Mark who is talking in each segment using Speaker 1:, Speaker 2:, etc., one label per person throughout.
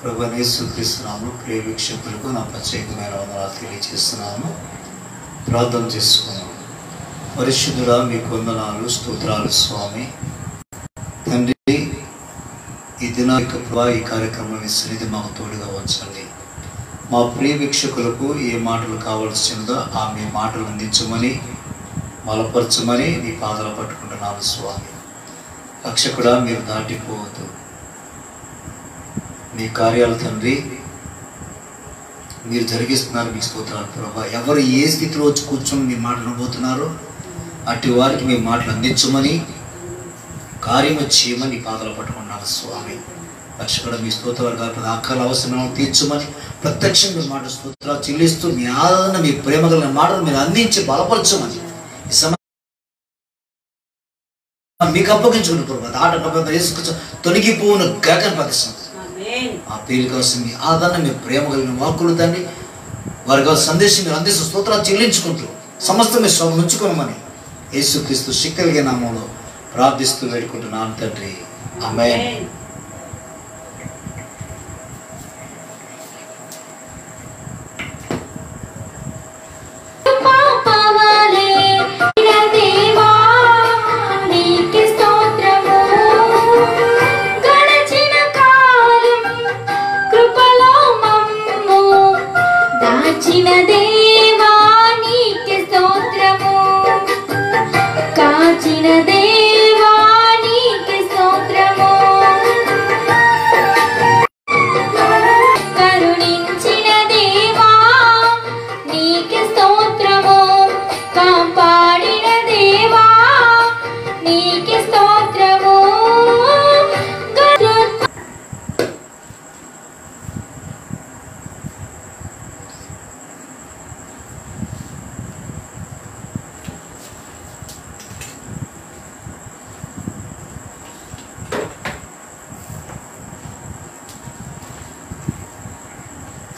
Speaker 1: ప్రభువైన యేసుక్రీస్తు నామములో ప్రియ వీక్షకులకు నా ప్రత్యేకమైన వందనాలు తెలియజేస్తున్నాను. ప్రార్థన చేసుకున్నాను. పరిశుద్ధుడా, మీకు వందనాలు, స్తోత్రాలు స్వామి. తండ్రి, ఈ దినానికి ప్రభా ఈ కార్యక్రమం సన్నిధి మాకు తోడుగా ఉంచండి. మా ప్రియ వీక్షకులకు ఏ మాటలు కావాల్సిందో ఆ మీ మాటలు అందించమని, బలపరచమని నీ పాదాలు పట్టుకుంటున్నాను స్వామి. రక్షకుడా, మీరు దాటిపోవద్దు. మీ కార్యాలు తండ్రి మీరు జరిగిస్తున్నారు. మీ స్తోత్రాలు ప్రభా. ఎవరు ఏ స్థితిలో వచ్చి కూర్చొని మీ మాటలు నవ్వుతున్నారో అటు వారికి మీ మాటలు అందించమని, కార్యము చేయమని పాదలు పట్టుకున్నాను స్వామి. రక్షకుడు, మీ స్తోత్రాలు కాదు ఆకాల అవసరం తీర్చమని ప్రత్యక్షంగా మీ మాట స్తోత్రాలు చెల్లిస్తూ మీ ఆదరణ, మీ ప్రేమ కలిగిన మాటలు మీరు అందించి బలపరచమని ఈ సమయం మీకు అప్పగించుకుని ప్రభావ ఆట వేసుకొచ్చి తొలగిపోవును గాకని ప్రదర్శన ఆ పేరు కోసం మీ ఆదరణ, మీ ప్రేమ కలిగిన వాక్కులు తండ్రి వారి కోసం సందేశం మీరు అందిస్తూ స్తోత్రాలు చెల్లించుకుంటూ సమస్త మీ స్వామి ఉంచుకోమని యేసుక్రీస్తు శక్తి కలిగిన నామంలో ప్రార్థిస్తూ వేడుకుంటున్నాను తండ్రి. ఆమేన్.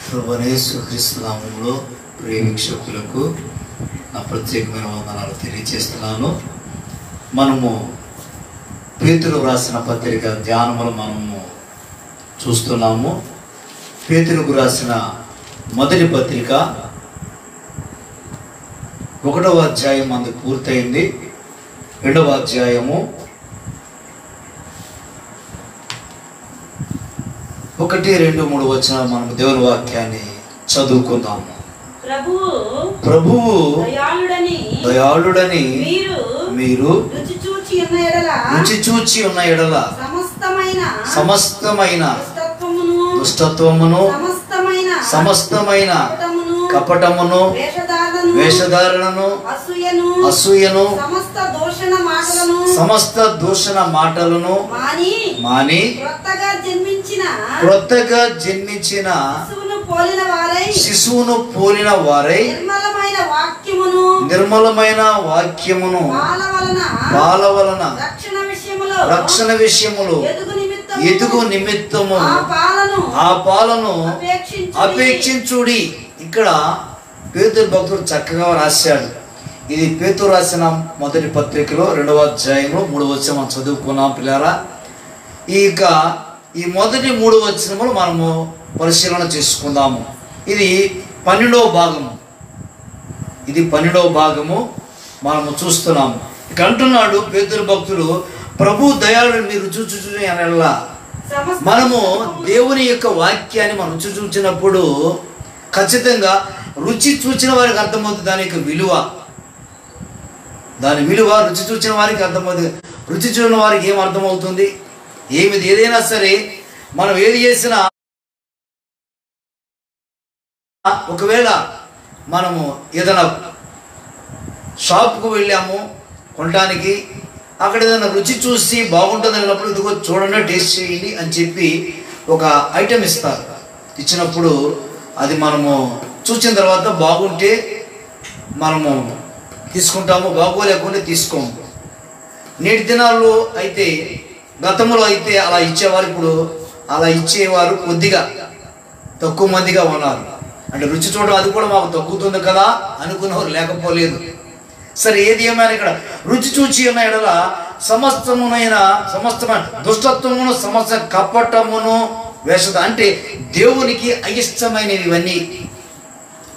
Speaker 1: ప్రభువైన యేసుక్రీస్తు నామములో ప్రియ వీక్షకులకు నా ప్రత్యేకమైన వందనాలు తెలియజేస్తున్నాను. మనము పేతురు రాసిన పత్రిక ధ్యానములు మనము చూస్తున్నాము. పేతురుకు రాసిన మొదటి పత్రిక 1వ అధ్యాయం అందుకు పూర్తయింది. 2వ అధ్యాయము 1, 2, 3 వచ్చిన మనం దేవుని వాక్యాన్ని చదువుకుందాము. ప్రభువు దయాళుడని మీరు రుచి చూచి ఉన్న ఎడల సమస్తమైన దుష్టత్వమును సమస్తమైన కపటమును వేషధారణను అసూయను సమస్త దూషణ మాటలను మాని క్రొత్తగా జన్మించిన శిశువును పోలిన వారై నిర్మలమైన వాక్యమును పాల వలన రక్షణ విషయములో ఎదుగు నిమిత్తము ఆ పాలను అపేక్షించుడి. ఇక్కడ పేతురు భక్తుడు చక్కగా రాశాడు. ఇది పేతురు రాసిన మొదటి పత్రికలో 2వ అధ్యాయంలో 3వ వచనం మనం చదువుకున్నాం పిల్లారా. ఇక ఈ మొదటి 3 వచనములు మనము పరిశీలన చేసుకుందాము. ఇది 12వ భాగము. ఇది 12వ భాగము మనము చూస్తున్నాము. ఇక అంటున్నాడు పేతురు భక్తుడు, ప్రభు దయాళుడు మీరు రుచి చూచి అనలా. మనము దేవుని యొక్క వాక్యాన్ని మనం రుచి చూచినప్పుడు ఖచ్చితంగా రుచి చూచిన వారికి అర్థమవుతుంది దాని యొక్క విలువ. దాని విలువ రుచి చూచిన వారికి అర్థమవుతుంది. రుచి చూసిన వారికి ఏం అర్థమవుతుంది? ఏదైనా సరే మనం ఏది చేసినా, ఒకవేళ మనము ఏదైనా షాప్కు వెళ్ళాము కొనడానికి, అక్కడ ఏదైనా రుచి చూసి బాగుంటుంది అన్నప్పుడు ఇదిగో చూడండి టేస్ట్ చేయండి అని చెప్పి ఒక ఐటెం ఇస్తారు. ఇచ్చినప్పుడు అది మనము చూసిన తర్వాత బాగుంటే మనము తీసుకుంటాము, బాగోలేకుండా తీసుకోము. నేటి దినాల్లో అయితే, గతంలో అయితే అలా ఇచ్చేవారు. ఇప్పుడు అలా ఇచ్చేవారు కొద్దిగా తక్కువ మందిగా ఉన్నారు. అంటే రుచి చూడడం అది కూడా మాకు తగ్గుతుంది కదా అనుకునేవారు లేకపోలేదు. సరే, ఏది ఏమైనా ఇక్కడ రుచి చూచి ఉన్న ఎడల సమస్తమైన దుష్టత్వమును సమస్త కపటమును వేషధారణ అంటే దేవునికి అయిష్టమైనవి ఇవన్నీ.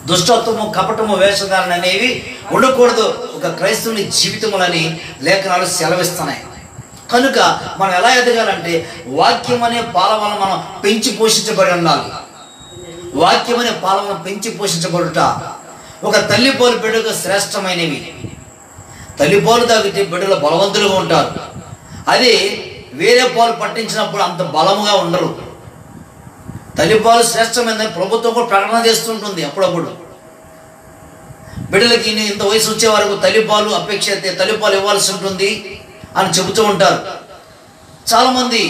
Speaker 1: దుష్టత్వము, కపటము, వేషధారణ అనేవి ఉండకూడదు ఒక క్రైస్తవుని జీవితములని లేఖనాలు సెలవిస్తున్నాయి. కనుక మనం ఎలా ఎదగాలంటే వాక్యం అనే పాల వలన మనం పెంచి పోషించబడి ఉండాలి. వాక్యం అనే పాల వలన పెంచి పోషించబడుట ఒక తల్లి పాలు బిడ్డకు శ్రేష్టమైనవి. తల్లి పాలు తాగితే బిడ్డలు బలవంతులుగా ఉంటారు. అది వేరే పాలు పట్టించినప్పుడు అంత బలముగా ఉండరు. తల్లిపాలు శ్రేష్టమైనది ప్రభుత్వం కూడా ప్రకటన చేస్తుంటుంది. అప్పుడప్పుడు బిడ్డలకి ఇంత వయసు వచ్చే వరకు తల్లిపాలు అపేక్షిస్తే తల్లిపాలు ఇవ్వాల్సి ఉంటుంది అని చెబుతూ ఉంటారు. చాలామంది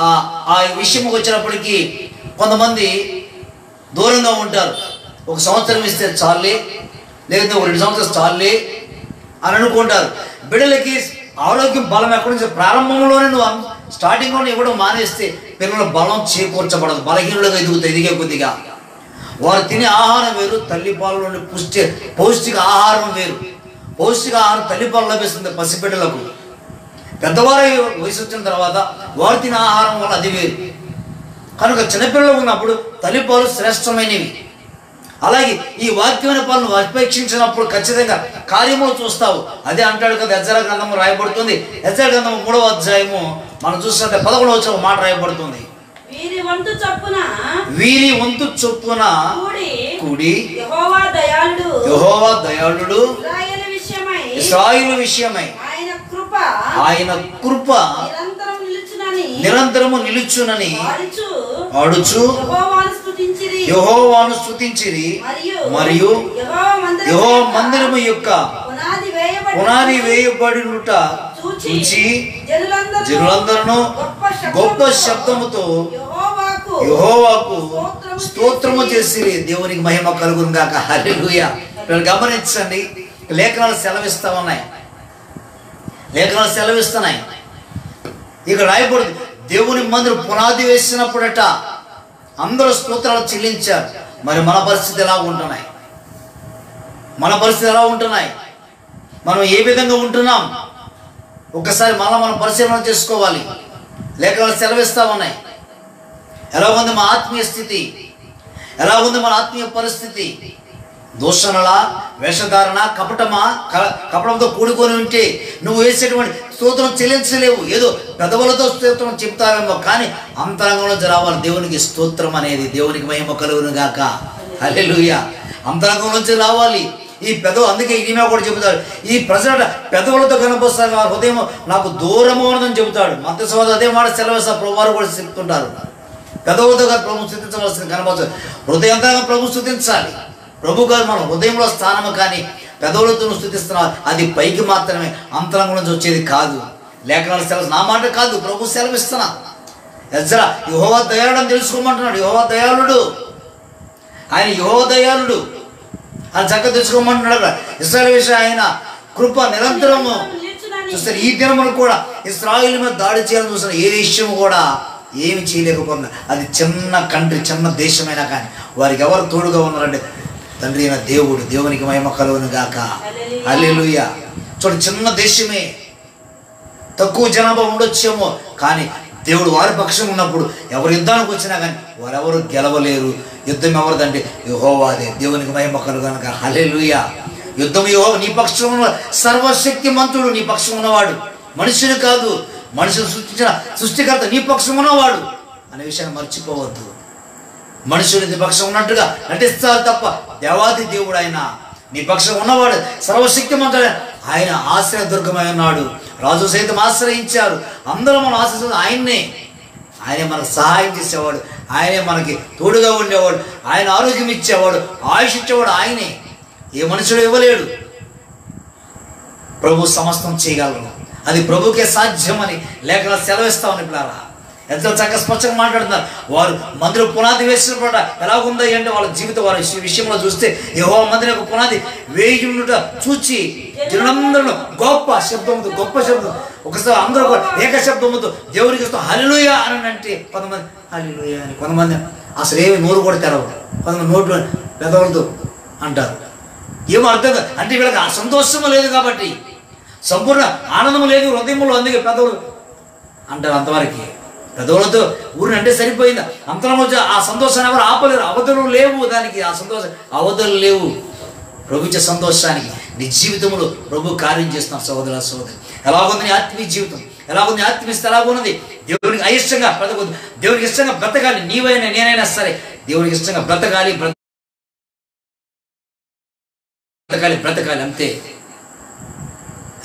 Speaker 1: ఆ విషయంకి వచ్చినప్పటికీ కొంతమంది దూరంగా ఉంటారు. 1 సంవత్సరం ఇస్తే చాలే, లేకపోతే 2 సంవత్సరాలు చాలే అని అనుకుంటారు. బిడ్డలకి ఆరోగ్యం బలం ఎక్కడి నుంచి ప్రారంభంలోనే నువ్వు స్టార్టింగ్లోనే ఇవ్వడం మానేస్తే పిల్లల బలం చేకూర్చబడదు, బలహీనులుగా ఎదిగే కొద్దిగా. వారు తినే ఆహారం వేరు, తల్లిపాలలోని పౌష్టిక ఆహారం వేరు. పౌష్టిక ఆహారం తల్లిపాలు లభిస్తుంది పసిబిడ్డలకు. పెద్దవారు వయసు వచ్చిన తర్వాత వారు తినే ఆహారం వల్ల అది వేరు. కనుక చిన్నపిల్లలు ఉన్నప్పుడు తల్లిపాలు శ్రేష్టమైనవి. అలాగే ఈ వాక్యమైన పాలను అపేక్షించినప్పుడు ఖచ్చితంగా కార్యములు చూస్తావు. అదే అంటాడు కదా, యెజ్రెయా గ్రంథము రాయబడుతుంది. యెజ్రెయా గ్రంథము 3వ అధ్యాయము మనం చూస్తుంటే 11వ వచనం మాట రాయబడుతుంది. వీరి వంతు చొప్పున కూడి యెహోవా దయాళుడు ఇశ్రాయేలు విషయమై ఆయన కృప నిరంతరము నిలుచునని ఆడుచు యెహోవాను స్తుతించిరి. మరియు యెహోవా మందిరము యొక్క పునాది వేయబడినుట చూచి జనులందరూ గొప్ప శబ్దముతో యెహోవాకు స్తోత్రము చేసిరి. దేవునికి మహిమ కలుగును గాక. హల్లెలూయా. గమనించండి, లేఖనాలు సెలవిస్తున్నాయి. ఇక్కడ రాయబడింది, దేవుని మందిరం పునాది వేసినప్పుడట అందరూ స్తోత్రాలు చెల్లించారు. మరి మన పరిస్థితి ఎలా ఉంటున్నాయి? మనం ఏ విధంగా ఉంటున్నాం? ఒక్కసారి మనం పరిశీలన చేసుకోవాలి. లేఖనాలు సెలవిస్తా ఉన్నాయి. ఎలా ఉంది మన ఆత్మీయ స్థితి? ఎలా ఉంది మన ఆత్మీయ పరిస్థితి? దూషణల, వేషధారణ, కపటంతో కూడుకొని ఉంటే నువ్వు వేసేటువంటి స్తోత్రం చెల్లించలేవు. ఏదో పెదవులతో స్తోత్రం చెప్తావేమో, కానీ అంతరంగంలో రావాలి దేవునికి స్తోత్రం అనేది. దేవునికి మహిమ కలుగును గాక. హల్లెలూయా. అంతరంగం నుంచి రావాలి ఈ పెదవు. అందుకే ఈమె కూడా చెబుతాడు, ఈ ప్రజల పెదవులతో కనపరుస్తారు, హృదయం నాకు దూరము ఉన్నదని చెబుతాడు. మత్తయి సువార్త అదే మాట సెలవిస్తారు. ప్రభు వారు కూడా చెప్తుంటారు, పెదవులతో ప్రభు స్తుతించవలసింది కనపరచాలి. హృదయంగా ప్రభు స్తుతించాలి. ప్రభు గారు మన హృదయంలో స్థానము, కానీ పెదవులతో స్తుతిస్తున్నావు. అది పైకి మాత్రమే, అంతరంగం నుంచి వచ్చేది కాదు. లేఖనాలు నా మాట కాదు, ప్రభు సెలవిస్తున్నా. యెజ్రెయా యెహోవా దయాళుడు అని తెలుసుకోమంటున్నాడు. యెహోవా దయాళుడు, ఆయన యెహోవా దయాళుడు అని చక్కగా తెలుసుకోమంటున్నాడు. ఇశ్రాయేలు విషయం ఆయన కృప నిరంతరము చూస్తారు. ఈ దినములు కూడా ఇశ్రాయేలు మీద దాడి చేయాలని చూసిన ఏ విషయం కూడా ఏమి చేయలేకపోతున్నా. అది చిన్న కంట్రీ, చిన్న దేశమైనా కానీ వారికి ఎవరు తోడుగా ఉన్నారంటే తండ్రి అయిన దేవుడు. దేవునికి మహిమ కలుగును గాక. హల్లెలూయా. చూడు, చిన్న దేశమే, తక్కువ జనాభా ఉండొచ్చేమో, కానీ దేవుడు వారి పక్షం ఉన్నప్పుడు ఎవరు యుద్ధానికి వచ్చినా కానీ వారెవరు గెలవలేరు. యుద్ధం ఎవరిదంటే యెహోవాదే. దేవునికి మహిమ కలుగును గాక. హల్లెలూయా. యుద్ధం యెహోవా నీ పక్షం ఉన్న సర్వశక్తి మంతుడు నీ పక్షం ఉన్నవాడు, మనుషుని కాదు. మనుషులు సృష్టించిన సృష్టికర్త నీ పక్షం ఉన్నవాడు అనే విషయాన్ని మర్చిపోవద్దు. మనుషులు నీ పక్షం ఉన్నట్టుగా నటిస్తారు తప్ప దేవాది దేవుడు ఆయన నీ పక్షం ఉన్నవాడు, సర్వశక్తి మంతుడు. ఆయన ఆశ్రయ దుర్గమై ఉన్నాడు. రాజు సైతం ఆశ్రయించారు. అందరూ మనం ఆశ్రయించారు ఆయన్నే. ఆయనే మనకు సహాయం చేసేవాడు, ఆయనే మనకి తోడుగా ఉండేవాడు, ఆయన ఆరోగ్యం ఇచ్చేవాడు, ఆయుష్ ఇచ్చేవాడు ఆయనే. ఏ మనుషుడు ఇవ్వలేడు. ప్రభు సమస్తం చేయగలరు. అది ప్రభుకే సాధ్యమని లేఖనాలు సెలవిస్తామని పిల్లరా. ఎంత చక్కగా స్పష్టంగా మాట్లాడుతున్నారు. వారు మందిరం పునాది వేసినప్పుడు ఎలా ఉంది అంటే వాళ్ళ జీవితం వారి విషయంలో చూస్తే యెహోవా మందిరం యొక్క పునాది వేయుట చూచి జనులందరూ గొప్ప శబ్దంతో ఒకసారి అందరూ ఏక శబ్దంతో దేవునికి హల్లెలూయా అని అంటే కొంతమంది హల్లెలూయా అని, కొంతమంది అసలు ఏమి నోరు కూడా తెరవరు, కొంతమంది నోట్లో పెదవులతో అంటారు. ఏమో అర్థం కాదు. అంటే వీళ్ళకి ఆ సంతోషము లేదు కాబట్టి, సంపూర్ణ ఆనందం లేదు హృదయంలో, అందుకే పెదవులు అంటారు. అంతవరకు పెదవులతో ఊరిని అంటే సరిపోయిందా? అంతలో ఆ సంతోషాన్ని ఎవరు ఆపలేరు. అవధులు లేవు దానికి, ఆ సంతోషం అవధులు లేవు. ప్రభు ఇచ్చే సంతోషానికి నీ జీవితంలో ప్రభు కార్యం చేస్తున్నావు. సహోదర సహోదరి, ఎలాగుంది నీ ఆత్మీయ జీవితం? ఎలాగుంది నీ ఆత్మీయ స్థితి? ఎలాగున్నది? దేవునికి అయిష్టంగా బ్రతకూడదు. దేవునికి ఇష్టంగా బ్రతకాలి. నీవైనా నేనైనా సరే దేవునికి ఇష్టంగా బ్రతకాలి, బ్రతకాలి అంతే.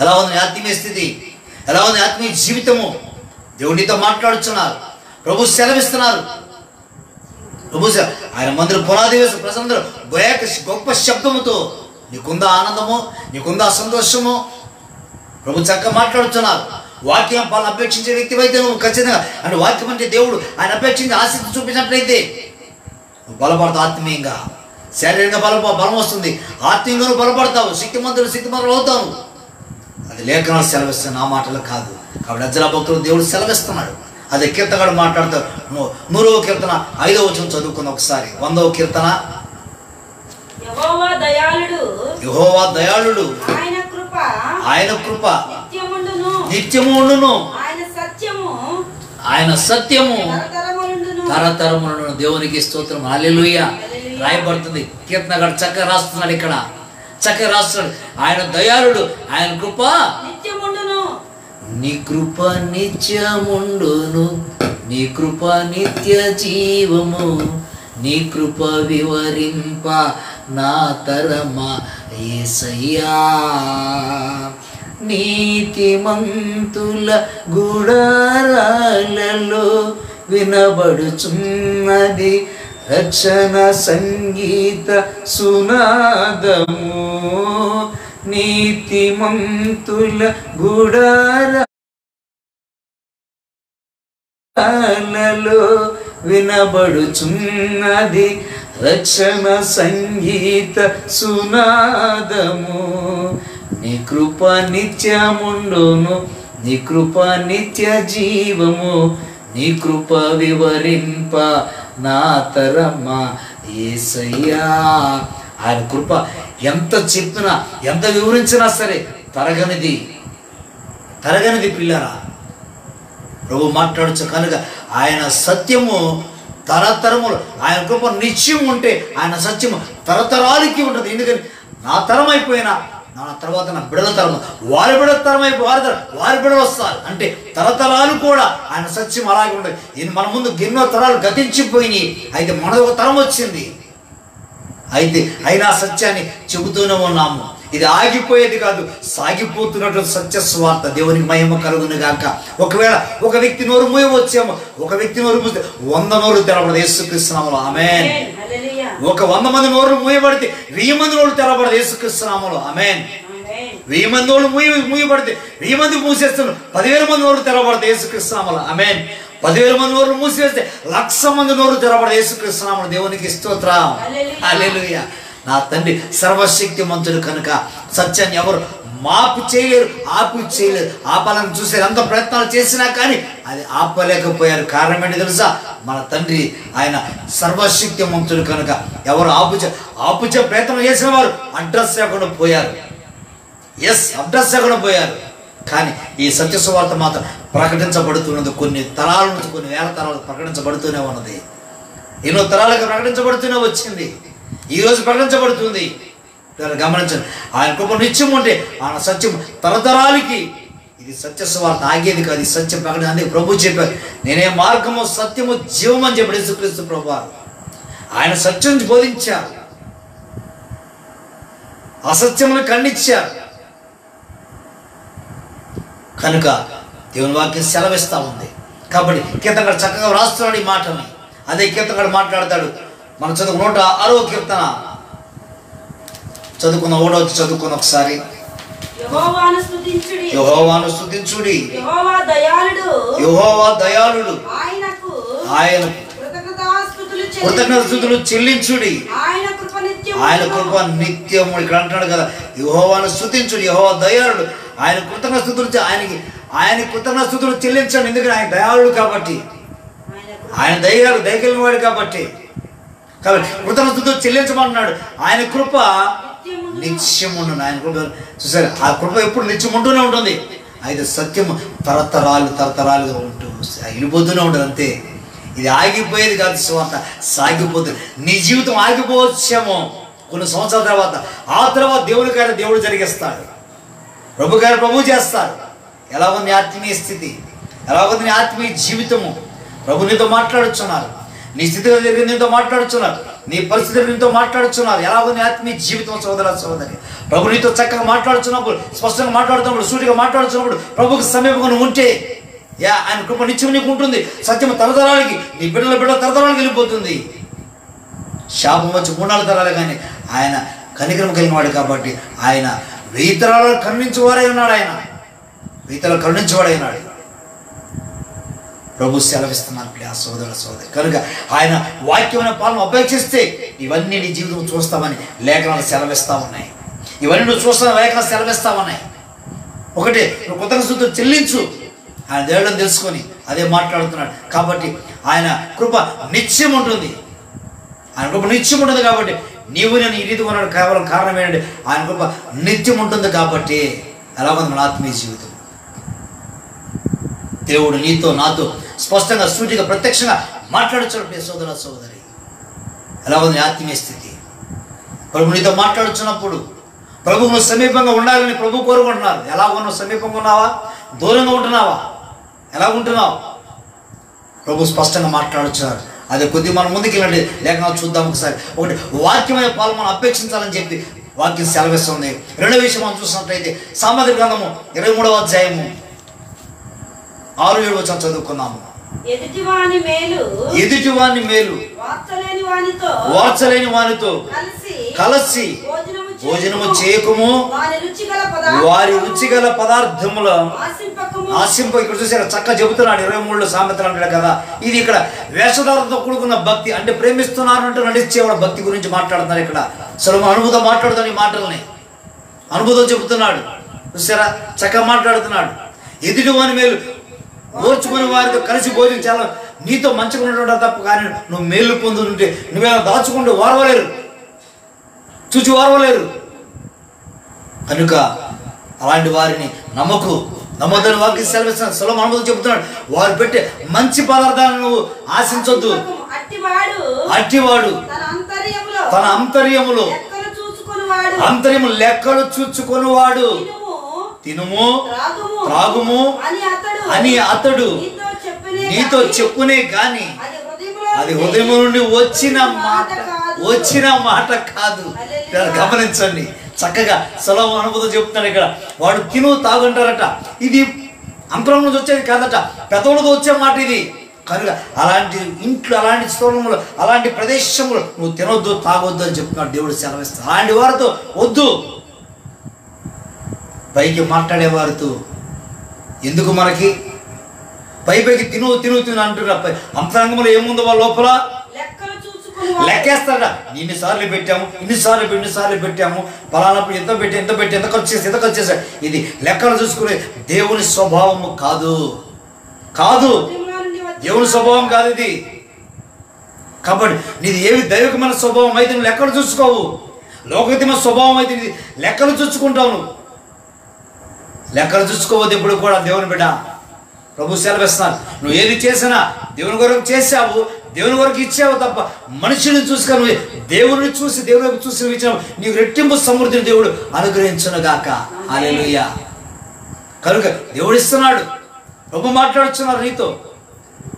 Speaker 1: ఎలా ఉంది నీ ఆత్మీయ స్థితి? ఎలా ఉంది ఆత్మీయ జీవితము? దేవునితో మాట్లాడుతున్నారు. ప్రభు సెలవిస్తున్నారు. ప్రభు ఆయన మందిర పునాది వేసి ప్రజలందరూ గొప్ప శబ్దముతో నీకుందా ఆనందము, నీకుందా సంతోషము? ప్రభు చక్కగా మాట్లాడుతున్నారు. వాక్యం పాలు అపేక్షించే వ్యక్తి అయితే నువ్వు ఖచ్చితంగా అంటే వాక్యం అంటే దేవుడు ఆయన అపేక్షించి ఆసక్తి చూపించినట్లయితే నువ్వు బలపడతావు. ఆత్మీయంగా శారీరకంగా బలం వస్తుంది, ఆత్మీయంగా బలపడతావు, శక్తిమంతులు అవుతావు. అది లేఖనాలు సెలవిస్తున్న ఆ మాటలు కాదు. కాబట్టి అజ్జల భక్తులు దేవుడు సెలవిస్తున్నాడు. అదే కీర్తనగాడు మాట్లాడతారు. 100వ కీర్తన 5వ వచనం చదువుకున్న ఒకసారి. 100వ కీర్తన. యెహోవా దయాళుడు, ఆయన కృప నిత్యము ఉండును, ఆయన సత్యము తరతరములను. దేవునికి స్తోత్రం, హల్లెలూయా. రాయబడుతుంది. కీర్తనగాడు చక్కగా రాస్తున్నాడు, ఇక్కడ చక్కగా రాస్తున్నాడు. ఆయన దయాళుడు, ఆయన కృప నీ కృప నిత్యముండును, నీ కృప నిత్య జీవము, నీ కృప వివరింప నా తరమా యేసయ్యా. నీతిమంతుల గుడారాలలో వినబడుచున్నది రక్షణ సంగీత సునాదము. నీతిమంతుల గుడారాలలో వినబడుచున్నది రక్షణ సంగీత సునాదము. నీ కృప నిత్యముండును, నీ కృప నిత్య జీవము, నీ కృప వివరింప నా తరమా యేసయ్యా. ఆయన కృప ఎంత చెప్పినా ఎంత వివరించినా సరే తరగనిది పిల్లరా. ప్రభు మాట్లాడచ్చు కనుక ఆయన సత్యము తరతరములు, ఆయన కృప నిత్యం ఉంటే ఆయన సత్యము తరతరాలకి ఉంటుంది. ఎందుకని నా తరం అయిపోయినా నా తర్వాత నా బిడల తరం, వారి బిడల తరం అయిపోయి వారి బిడలు వస్తారు అంటే తరతరాలు కూడా ఆయన సత్యం అలాగే ఉంటుంది. మన ముందు ఎన్నో తరాలు గతించిపోయినాయి, అయితే మనదొక తరం వచ్చింది. అయితే అయినా సత్యాన్ని చెబుతూనే ఉన్నాము. ఇది ఆగిపోయేది కాదు, సాగిపోతున్నట్టు సత్య స్వార్థ. దేవునికి మహిమ కలుగును గాక. ఒకవేళ ఒక వ్యక్తి నోరు మూయవచ్చేమో, ఒక వ్యక్తి నోరు మూస్తే 100 నోరు తెరవబడదు యేసుక్రీస్తు నామములో. ఆమేన్. ఒక 100 మంది నోరు మూయబడితే 1000 మంది నోరు తెరవబడదు యేసుక్రీస్తు నామములో. ఆమేన్. 1000 మంది నోరు మూయబడితే 1000 మంది మూసేస్తారు, 10,000 మంది నోరు తెరవబడదు యేసుక్రీస్తు నామములో. ఆమేన్. 10,000 మంది నోరు మూసివేస్తే 1,00,000 మంది నోరు తెరవబడదు యేసుక్రీస్తు నామములో. దేవునికి స్తోత్రం, హల్లెలూయా. నా తండ్రి సర్వశక్తిమంతుడు కనుక సత్యాన్ని ఎవరు ఆపు చేయలేరు. ఆపాలని చూసే ఎంత ప్రయత్నాలు చేసినా కానీ అది ఆపలేకపోయారు. కారణం ఏంటి తెలుసా? మన తండ్రి ఆయన సర్వశక్తిమంతుడు కనుక ఎవరు ఆపుచే ప్రయత్నం చేసిన వారు అడ్రస్ లేకుండా పోయారు. అడ్రస్ లేకుండా పోయారు. కానీ ఈ సత్య సువార్త మాత్రం ప్రకటించబడుతున్నది. కొన్ని తరాల నుంచి కొన్ని వేల తరాలు ప్రకటించబడుతూనే ఉన్నది. ఎన్నో తరాలకు ప్రకటించబడుతూనే వచ్చింది. ఈరోజు ప్రకటించబడుతుంది. గమనించండి. ఆయన కృప నిత్యం ఉంటే ఆయన సత్యం తరతరాలకి. ఇది సత్య సువార్త ఆగేది కాదు, ఈ సత్యం ప్రకటన. అందుకే ప్రభు చెప్పారు, నేనే మార్గము సత్యము జీవము అని చెప్పాడు యేసుక్రీస్తు ప్రభు. ఆయన సత్యం బోధించారు, అసత్యమును ఖండించారు. కనుక దేవుని వాక్యం సెలవిస్తూ ఉంది. కాబట్టి కీర్తనగాడు చక్కగా వ్రాస్తున్నాడు ఈ మాటని. అదే కీర్తనగాడు మాట్లాడతాడు. మనం చదువు 106వ కీర్తన చదువుకున్న 1వ చదువుకున్న ఒకసారి. యెహోవాను స్తుతించుడి, యెహోవా దయాళుడు, ఆయన కృతజ్ఞతాస్తుతులు చెల్లించుడి, ఆయన కృప నిత్యము. ఇక్కడ అంటాడు కదా, యెహోవాను స్తుతించుడి, యెహోవా దయాళుడు, ఆయన కృతజ్ఞతాస్తుతులు ఆయన కృతజ్ఞతాస్తుతులు చెల్లించండి. ఎందుకంటే ఆయన దయాళుడు కాబట్టి, ఆయన దయగలిగిన వాడు కాబట్టి కృతజ్ఞతాస్తుతులు చెల్లించమన్నాడు. ఆయన కృప నిత్యమును. ఆయన కృప చూసారు, ఆ కృప ఎప్పుడు నిత్యం ఉంటూనే ఉంటుంది. అయితే సత్యము తరతరాలుగా ఉంటూ వెళ్ళిపోతూనే ఉంటుంది అంతే. ఇది ఆగిపోయేది కాదు, సువార్త సాగిపోతుంది. నీ జీవితం ఆగిపోవచ్చేమో కొన్ని సంవత్సరాల తర్వాత, ఆ తర్వాత దేవుని కార్యం దేవుడు జరిగిస్తాడు, ప్రభు గారు ప్రభు చేస్తారు. ఎలా ఉంది ఆత్మీయ స్థితి, ఎలా ఉంది నీ ఆత్మీయ జీవితము? ప్రభు నీతో మాట్లాడుచున్నారు, నీ స్థితిలో జరిగింది నీతో మాట్లాడుచున్నారు, నీ పరిస్థితులు నీతో మాట్లాడుచున్నారు. ఎలా ఉంది ఆత్మీయ జీవితం సోదర సోదరి? ప్రభు నీతో చక్కగా మాట్లాడుచున్నప్పుడు, స్పష్టంగా మాట్లాడుతున్నప్పుడు, సూటిగా మాట్లాడుతున్నప్పుడు, ప్రభుకు సమీపంగా నువ్వు ఉంటే ఆయన కృప నిత్యం నీకు ఉంటుంది. సత్యం తరతరాలకి, నీ బిడ్డల తరతరాలకి వెళ్ళిపోతుంది. శాపం వచ్చి 3-4 తరాలు, కానీ ఆయన కనికరం కలిగిన వాడు కాబట్టి ఆయన 1000 తరాలను కరుణించేవాడై ఉన్నాడు. ఆయన 1000 తరాలు కరుణించేవాడై ఉన్నాడు. ప్రభు సెలవిస్తున్నారు ప్రియ సోదర సోదరి. కనుక ఆయన వాక్యమైన పాలన అపేక్షిస్తే ఇవన్నీ నీ జీవితం చూస్తామని లేఖనాలు సెలవిస్తూ ఉన్నాయి. ఇవన్నీ నువ్వు చూస్తామని లేఖనాలు సెలవిస్తూ ఉన్నాయి. ఒకటి, నువ్వు కృతజ్ఞతతో చెల్లించు, ఆయన దేవుళ్ళని తెలుసుకొని అదే మాట్లాడుతున్నాడు. కాబట్టి ఆయన కృప నిత్యం ఉంటుంది, ఆయన కృప నిత్యం ఉంటుంది. కాబట్టి నీవు నేను ఈ రీతి ఉన్నాడు కేవలం కారణం ఏంటంటే ఆయన కృప నిత్యం ఉంటుంది. కాబట్టి ఎలా ఉంది మన ఆత్మీయ జీవితం? దేవుడు నీతో నాతో స్పష్టంగా సూటిగా ప్రత్యక్షంగా మాట్లాడుచున్నప్పుడు సోదర సోదరి, ఎలా ఉంది ఆత్మీయ స్థితి? ప్రభు నీతో మాట్లాడుచున్నప్పుడు ప్రభు నువ్వు సమీపంగా ఉండాలని ప్రభు కోరుకుంటున్నారు. ఎలా ఉన్నావు? సమీపంగా ఉన్నావా? దూరంగా ఉంటున్నావా? ఎలా ఉంటున్నావు? ప్రభు స్పష్టంగా మాట్లాడుచున్నారు. అదే కొద్దిగా మనం ముందుకు వెళ్ళండి, లేఖనాలు చూద్దాం ఒకసారి. ఒకటి, వాక్యమైన పాలు మనం అపేక్షించాలని చెప్పి వాక్యం సెలవిస్తుంది. రెండో విషయం మనం చూసినట్లయితే సామెతల గ్రంథము 23వ అధ్యాయము 6-7 వచనం చదువుకున్నాము. ఎదుటివాని మేలు వార్చలేని వానితో కలిసి భోజనము చేయకము, వారి రుచిగల పదార్థముల ఆశింప. ఇక్కడ చూసారా చక్కగా చెబుతున్నాడు. 23లో సామెతలు అంటాడు కదా. ఇది ఇక్కడ వేషధారంతో కూడుకున్న భక్తి, అంటే ప్రేమిస్తున్నారు అంటే నడిచేవాడు భక్తి గురించి మాట్లాడుతున్నారు. ఇక్కడ సొలొమోను అనుభూతం మాట్లాడుతాడు. ఈ మాటల్ని అనుభూతం చెబుతున్నాడు. చూసారా చక్కగా మాట్లాడుతున్నాడు. ఎదుటివాని మేలు ఓర్చుకుని వారితో కలిసి భోజనం చాలా నీతో మంచిగా ఉండడం తప్ప, కానీ నువ్వు మేలు పొందుతుంటే నువ్వేమో దాచుకుంటూ వారవలేరు, చూచి వారవలేరు. కనుక అలాంటి వారిని నమ్మొద్దని వాక్యం సెలవిస్తున్నాడు. సొలొమోను అనుభూతం చెబుతున్నాడు. వారు పెట్టే మంచి పదార్థాలను నువ్వు ఆశించొద్దు. అట్టివాడు తన అంతర్యములో లెక్కలు చూచుకొనివాడు తినుము త్రాగుము అని అతడు నీతో చెప్పునే గాని అది హృదయం నుండి వచ్చిన మాట కాదు. గమనించండి చక్కగా సొలొమోను అనుభూతం చెప్తున్నాడు. ఇక్కడ వాడు తిను తాగుంటారట. ఇది అంతరం నుంచి వచ్చేది కాదట, పెదవులతో వచ్చే మాట ఇది. కనుక అలాంటి ఇంట్లో, అలాంటి స్థలంలో, అలాంటి ప్రదేశంలో నువ్వు తినొద్దు, తాగొద్దు అని చెప్తున్నాడు దేవుడు సెలవిస్తాడు. అలాంటి వారితో వద్దు. పైకి మాట్లాడేవారితో ఎందుకు? మనకి పైకి తిను అంటున్నారు. అంతరంగంలో ఏముందో వాళ్ళ లోపల లెక్కేస్తాడ. ఇన్నిసార్లు పెట్టాము, పలానప్పుడు ఎంత ఖర్చు చేశాడు. ఇది లెక్కలు చూసుకునే దేవుని స్వభావము కాదు. దేవుని స్వభావం కాదు ఇది. కాబట్టి నీది ఏవి దైవికమైన స్వభావం అయితే నువ్వు లెక్కలు చూసుకోవు. లోకతిమైన స్వభావం అయితే ఇది లెక్కలు చూసుకుంటావు. నువ్వు లెక్కలు చూసుకోవద్దు ఎప్పుడు కూడా. దేవుని బిడ్డ ప్రభు సెలవిస్తున్నారు. నువ్వు ఏది చేసినా దేవుని కొరకు చేసావు, దేవుని కొరకు ఇచ్చావు తప్ప మనుషుని చూసుకొని నువ్వు దేవుని చూసి ఇచ్చినావు. నీకు రెట్టింపు సమృద్ధిని దేవుడు అనుగ్రహించునుగాక. హల్లెలూయా. కనుక దేవుడు ఇస్తున్నాడు. ప్రభు మాట్లాడుతున్నారు నీతో.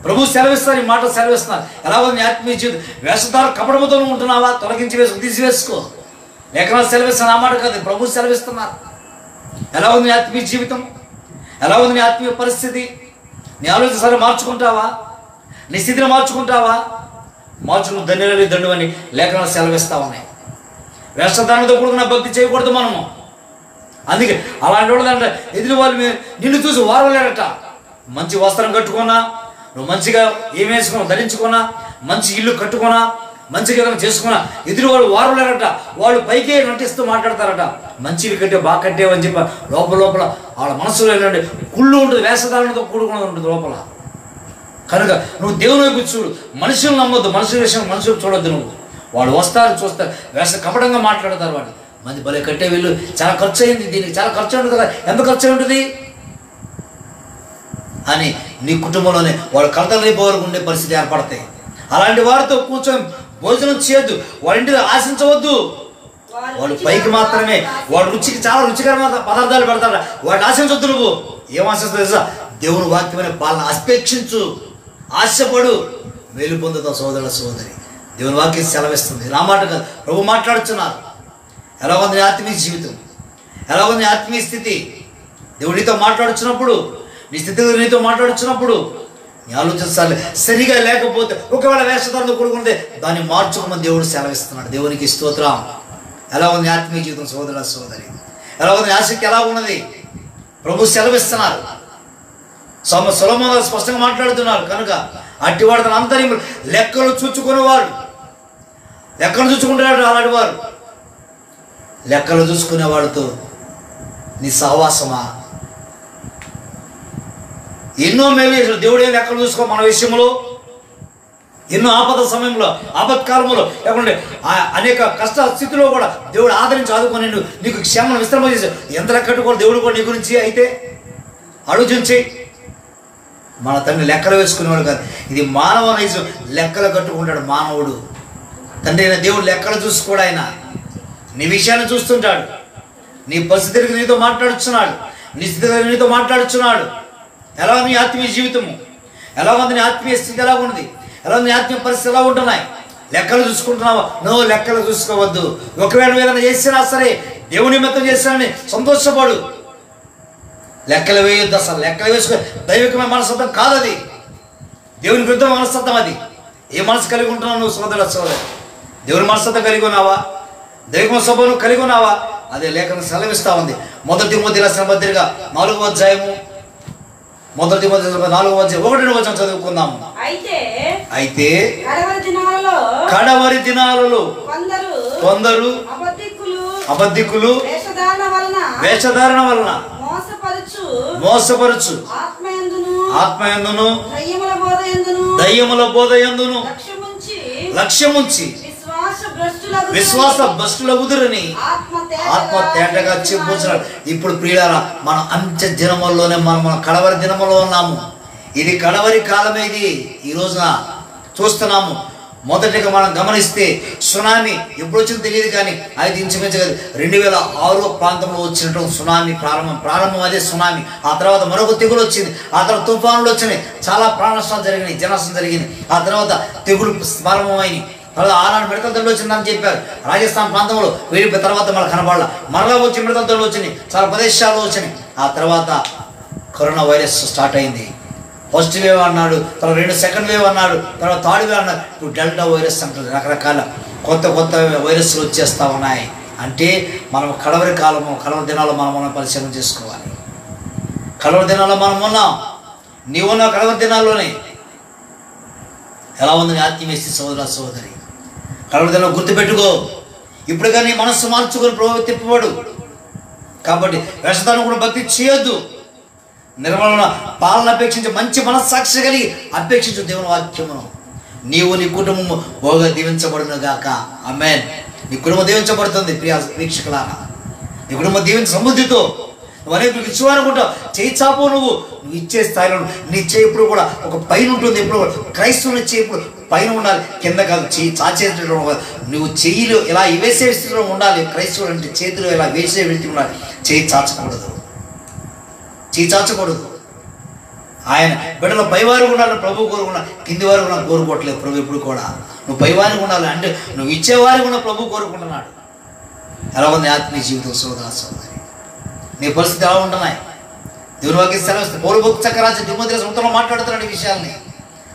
Speaker 1: ప్రభు సెలవిస్తారు. ఈ మాట సెలవిస్తున్నారు. ఎలా ఉంది ఆత్మీయ జీవితం? వేషధార కపటముతో ఉంటున్నావా? తీసివేసుకో. లేఖనాలు సెలవిస్తున్నారు. ఆ మాట కాదు, ప్రభు సెలవిస్తున్నారు. ఎలా ఉంది ఆత్మీయ జీవితం? ఎలా ఉంది నీ ఆత్మీయ పరిస్థితి? నీ ఆలోచన సరే మార్చుకుంటావా? నీ స్థితిని మార్చుకుంటావా? మార్చుకుని దండు అని లేఖనాలు సెలవిస్తా ఉన్నాయి. వేషధారణతో కూడుకున్న భక్తి చేయకూడదు మనము. అందుకే అలాంటి వాళ్ళు అంటే ఎదురు వాళ్ళు నిన్ను చూసి వారలేరట. మంచి వస్త్రం కట్టుకున్నా, నువ్వు మంచిగా ఏం వేసుకున్నా, ధరించుకున్నా, మంచి ఇల్లు కట్టుకున్నా, మంచిగా ఏదైనా చేసుకున్నా ఎదురు వాళ్ళు వారలేరట. వాళ్ళు పైకే నటిస్తూ మాట్లాడతారట. మంచివి కట్టే బాగా కట్టేవని చెప్పి లోపల వాళ్ళ మనసులో ఏంటంటే కుళ్ళు ఉంటుంది. వేషధారణతో కూడుకున్నది ఉంటుంది లోపల. కనుక నువ్వు దేవుని వైపు చూడు. మనుషులు నమ్మొద్దు. మనుషుల విషయం మనుషులు చూడొద్దు. నువ్వు వాళ్ళు వస్తారు, చూస్తారు, కపటంగా మాట్లాడతారు. వాళ్ళు మంది భలే కట్టే వీళ్ళు చాలా ఖర్చు అయింది, దీనికి చాలా ఖర్చు ఉంటుంది కదా, ఎంత ఖర్చు ఉంటుంది అని నీ కుటుంబంలోనే వాళ్ళు కలతలు రేపు వరకు ఉండే పరిస్థితి ఏర్పడతాయి. అలాంటి వారితో కూర్చొని భోజనం చేయొద్దు, వాళ్ళ ఇంటిని ఆశించవద్దు. వాళ్ళు పైకి మాత్రమే, వాడు రుచికి చాలా రుచికరమైన పదార్థాలు పెడతాడు, వాటిని ఆశించవద్దు. నువ్వు ఏం ఆశిస్తావు తెలుసా? దేవుని వాక్యమైన పాలన అపేక్షించు, ఆశపడు, మేలు పొందుతావు సోదరుల సోదరి. దేవుని వాక్యం సెలవిస్తుంది. నా మాట కాదు, ప్రభు మాట్లాడుతున్నారు. ఎలా ఉంది నీ ఆత్మీయ జీవితం? ఎలా ఉంది నీ ఆత్మీయ స్థితి? దేవుడు నీతో మాట్లాడుచున్నప్పుడు, నీ స్థితి నీతో మాట్లాడుచున్నప్పుడు నీ ఆలోచించాలి. సరిగా లేకపోతే ఒకవేళ వేషధారణతో కూడుకుంటే దాన్ని మార్చుకోమని దేవుడు సెలవిస్తున్నాడు. దేవునికి స్తోత్రం. ఎలా ఉంది ఆత్మీయ జీవితం సోదరుల సోదరి? ఎలా ఉంది ఆసక్తి? ఎలా ఉన్నది? ప్రభు సెలవిస్తున్నారు. సొలొమోను స్పష్టంగా మాట్లాడుతున్నారు. కనుక అట్టివాడు తన అంతర్యం లెక్కలు చూచుకునేవాడు. లెక్కలు చూసుకుంటున్నాడు. అలాంటి వారు లెక్కలు చూసుకునేవాడితో నీ సహవాసమా? ఎన్నో మేలు చేశాడు దేవుడు. ఏం లెక్కలు చూసుకో మన విషయంలో. ఎన్నో ఆపద సమయంలో, ఆపత్కాలంలో, లేకుంటే అనేక కష్ట స్థితిలో కూడా దేవుడు ఆదరించి ఆదుకొని నీకు క్షేమను విశ్రమ చేశాడు. ఎంత లెక్కట్టుకోడు దేవుడు కూడా నీ గురించి. అయితే ఆలోచించి మన తండ్రి లెక్కలు వేసుకునేవాడు కాదు. ఇది మానవ నైజం. లెక్కలు కట్టుకుంటాడు మానవుడు. తండ్రి అయిన దేవుడు లెక్కలు చూసుకోడు. ఆయన నీ విషయాన్ని చూస్తుంటాడు. నీ పరిస్థితికి నీతో మాట్లాడుచున్నాడు. నీ స్థితి నీతో మాట్లాడుచున్నాడు. ఎలా నీ ఆత్మీయ జీవితము? ఎలా ఉంది నీ ఆత్మీయ స్థితి? ఎలా ఉంది? ఎలా నీ ఆత్మీయ పరిస్థితి ఎలా ఉంటున్నాయి? లెక్కలు చూసుకుంటున్నావా? నువ్వు లెక్కలు చూసుకోవద్దు. ఒకవేళ ఏదైనా చేసినా సరే దేవుని నిమిత్తం చేసినా సంతోషపడు. లెక్కలు వేయొద్దు. అసలు లెక్కలు వేసుకో. దైవికమైన మనస్తత్వం కాదు అది. దేవుని విరుద్ధమైన మనస్తత్వం అది. ఏ మనసు కలిగి ఉంటున్నావు నువ్వు సోదరుల సోదరి? దేవుని మనస్తత్వం కలిగి ఉన్నావా? దైవిక స్వభావం కలిగి ఉన్నావా? అదే లేఖనం సెలవిస్తా ఉంది. మొదటి తిమోతి రాసిన పత్రిక 4వ అధ్యాయము, మొదటి తిమోతి 4వ అధ్యాయం 1వ వచనం చదువుకుందాము. అయితే కడవరి దినాలలో కొందరు అబద్ధికులు వేషధారణ వలన మోసపరచు ఆత్మయందును దయ్యముల బోధయందును లక్ష్యముంచి విశ్వాస భ్రష్టుల ఉదురని ఆత్మ తేటగా చెప్పుచున్నాడు. ఇప్పుడు ప్రియులారా, మనం అంత్య దినముల్లోనే మనం కడవరి దినములో ఉన్నాము. ఇది కడవరి కాలమే. ఇది ఈ రోజున చూస్తున్నాము. మొదటిగా మనం గమనిస్తే సునామీ ఎప్పుడు వచ్చిందో తెలియదు, కానీ అది ఇంచుమించుగా 2006 ప్రాంతంలో వచ్చినటువంటి సునామీ ప్రారంభం అదే సునామీ. ఆ తర్వాత మరొక తెగులు వచ్చింది. ఆ తర్వాత తుఫానులు వచ్చినాయి. చాలా ప్రాణ నష్టాలు జరిగినాయి, జననష్టం జరిగింది. ఆ తర్వాత తెగులు ప్రారంభమైనవి. ఆనాడు మిడతల తండ్రి వచ్చిందని చెప్పారు. రాజస్థాన్ ప్రాంతంలో వెళ్ళిపోయిన తర్వాత మళ్ళీ కనబడాల. మరలా వచ్చి మిడతల తండ్రి వచ్చినాయి. చాలా ప్రదేశాలు వచ్చినాయి. ఆ తర్వాత కరోనా వైరస్ స్టార్ట్ అయింది. ఫస్ట్ వేవ్ అన్నాడు, తర్వాత సెకండ్ వేవ్ అన్నాడు, తర్వాత థర్డ్ వేవ్ అన్నాడు. ఇప్పుడు డెల్టా వైరస్ అంటారు. రకరకాల కొత్త వైరస్లు వచ్చేస్తూ ఉన్నాయి. అంటే మనం కడవరి కాలము, కడవరి దినాల్లో మనం పరిశీలన చేసుకోవాలి. కడవరి దినాల్లో మనం ఉన్నాం. నీవున్న కడవరి దినాల్లోనే. ఎలా ఉంది నీ ఆత్మీయ సోదర సోదరి? కడవరి దినాల్లో గుర్తుపెట్టుకో. ఇప్పుడు కానీ మనస్సు మార్చుకొని ప్రభు తిప్పబడు. కాబట్టి వేషధారణ కూడా భక్తి చేయొద్దు. నిర్మలమైన పాలన అపేక్షించి మంచి మనస్సాక్షి కలిగి అపేక్షించు దేవుని వాక్యమును. నీవు నీ కుటుంబము బాగా దీవించబడును గాక. ఆమేన్. నీ కుటుంబం దీవించబడుతుంది. ప్రియ వీక్షకులారా, నీ కుటుంబం దీవించ సమృద్ధితో నువ్వు అనేక ఇచ్చేవారనుకుంటావు. చేయి చాపు. నువ్వు ఇచ్చే స్థాయిలో నీ చేయి ఎప్పుడు కూడా ఒక పైన ఉంటుంది. ఎప్పుడు క్రైస్తవుని చేయి ఇప్పుడు పైన ఉండాలి, కింద కాదు. చేయి చాచేటప్పుడు నువ్వు చెయ్యిలో ఇలా వేసే స్థితిలో ఉండాలి. క్రైస్తవుడు అంటే చేతిలో ఇలా వేసే వ్యక్తి ఉండాలి. చేయి చాచకూడదు. ఆయన బిడ్డలో పైవారు ఉండాలి. ప్రభు కోరుకున్నాడు. కింది వారు కూడా కోరుకోవట్లేదు ప్రభు ఎప్పుడు కూడా. నువ్వు పైవారికి ఉండాలి అంటే నువ్వు ఇచ్చేవారికి కూడా ప్రభు కోరుకుంటున్నాడు. ఎలా ఉంది ఆత్మీయ జీవితం సోదర సోదరి? నీ పరిస్థితి ఎలా ఉంటున్నాయి? దేవుని వాక్యం సెలవిస్తుంది. పౌరు చక్రరాజు తిమోతి సొంతంలో మాట్లాడుతున్నాడు ఈ విషయాల్ని.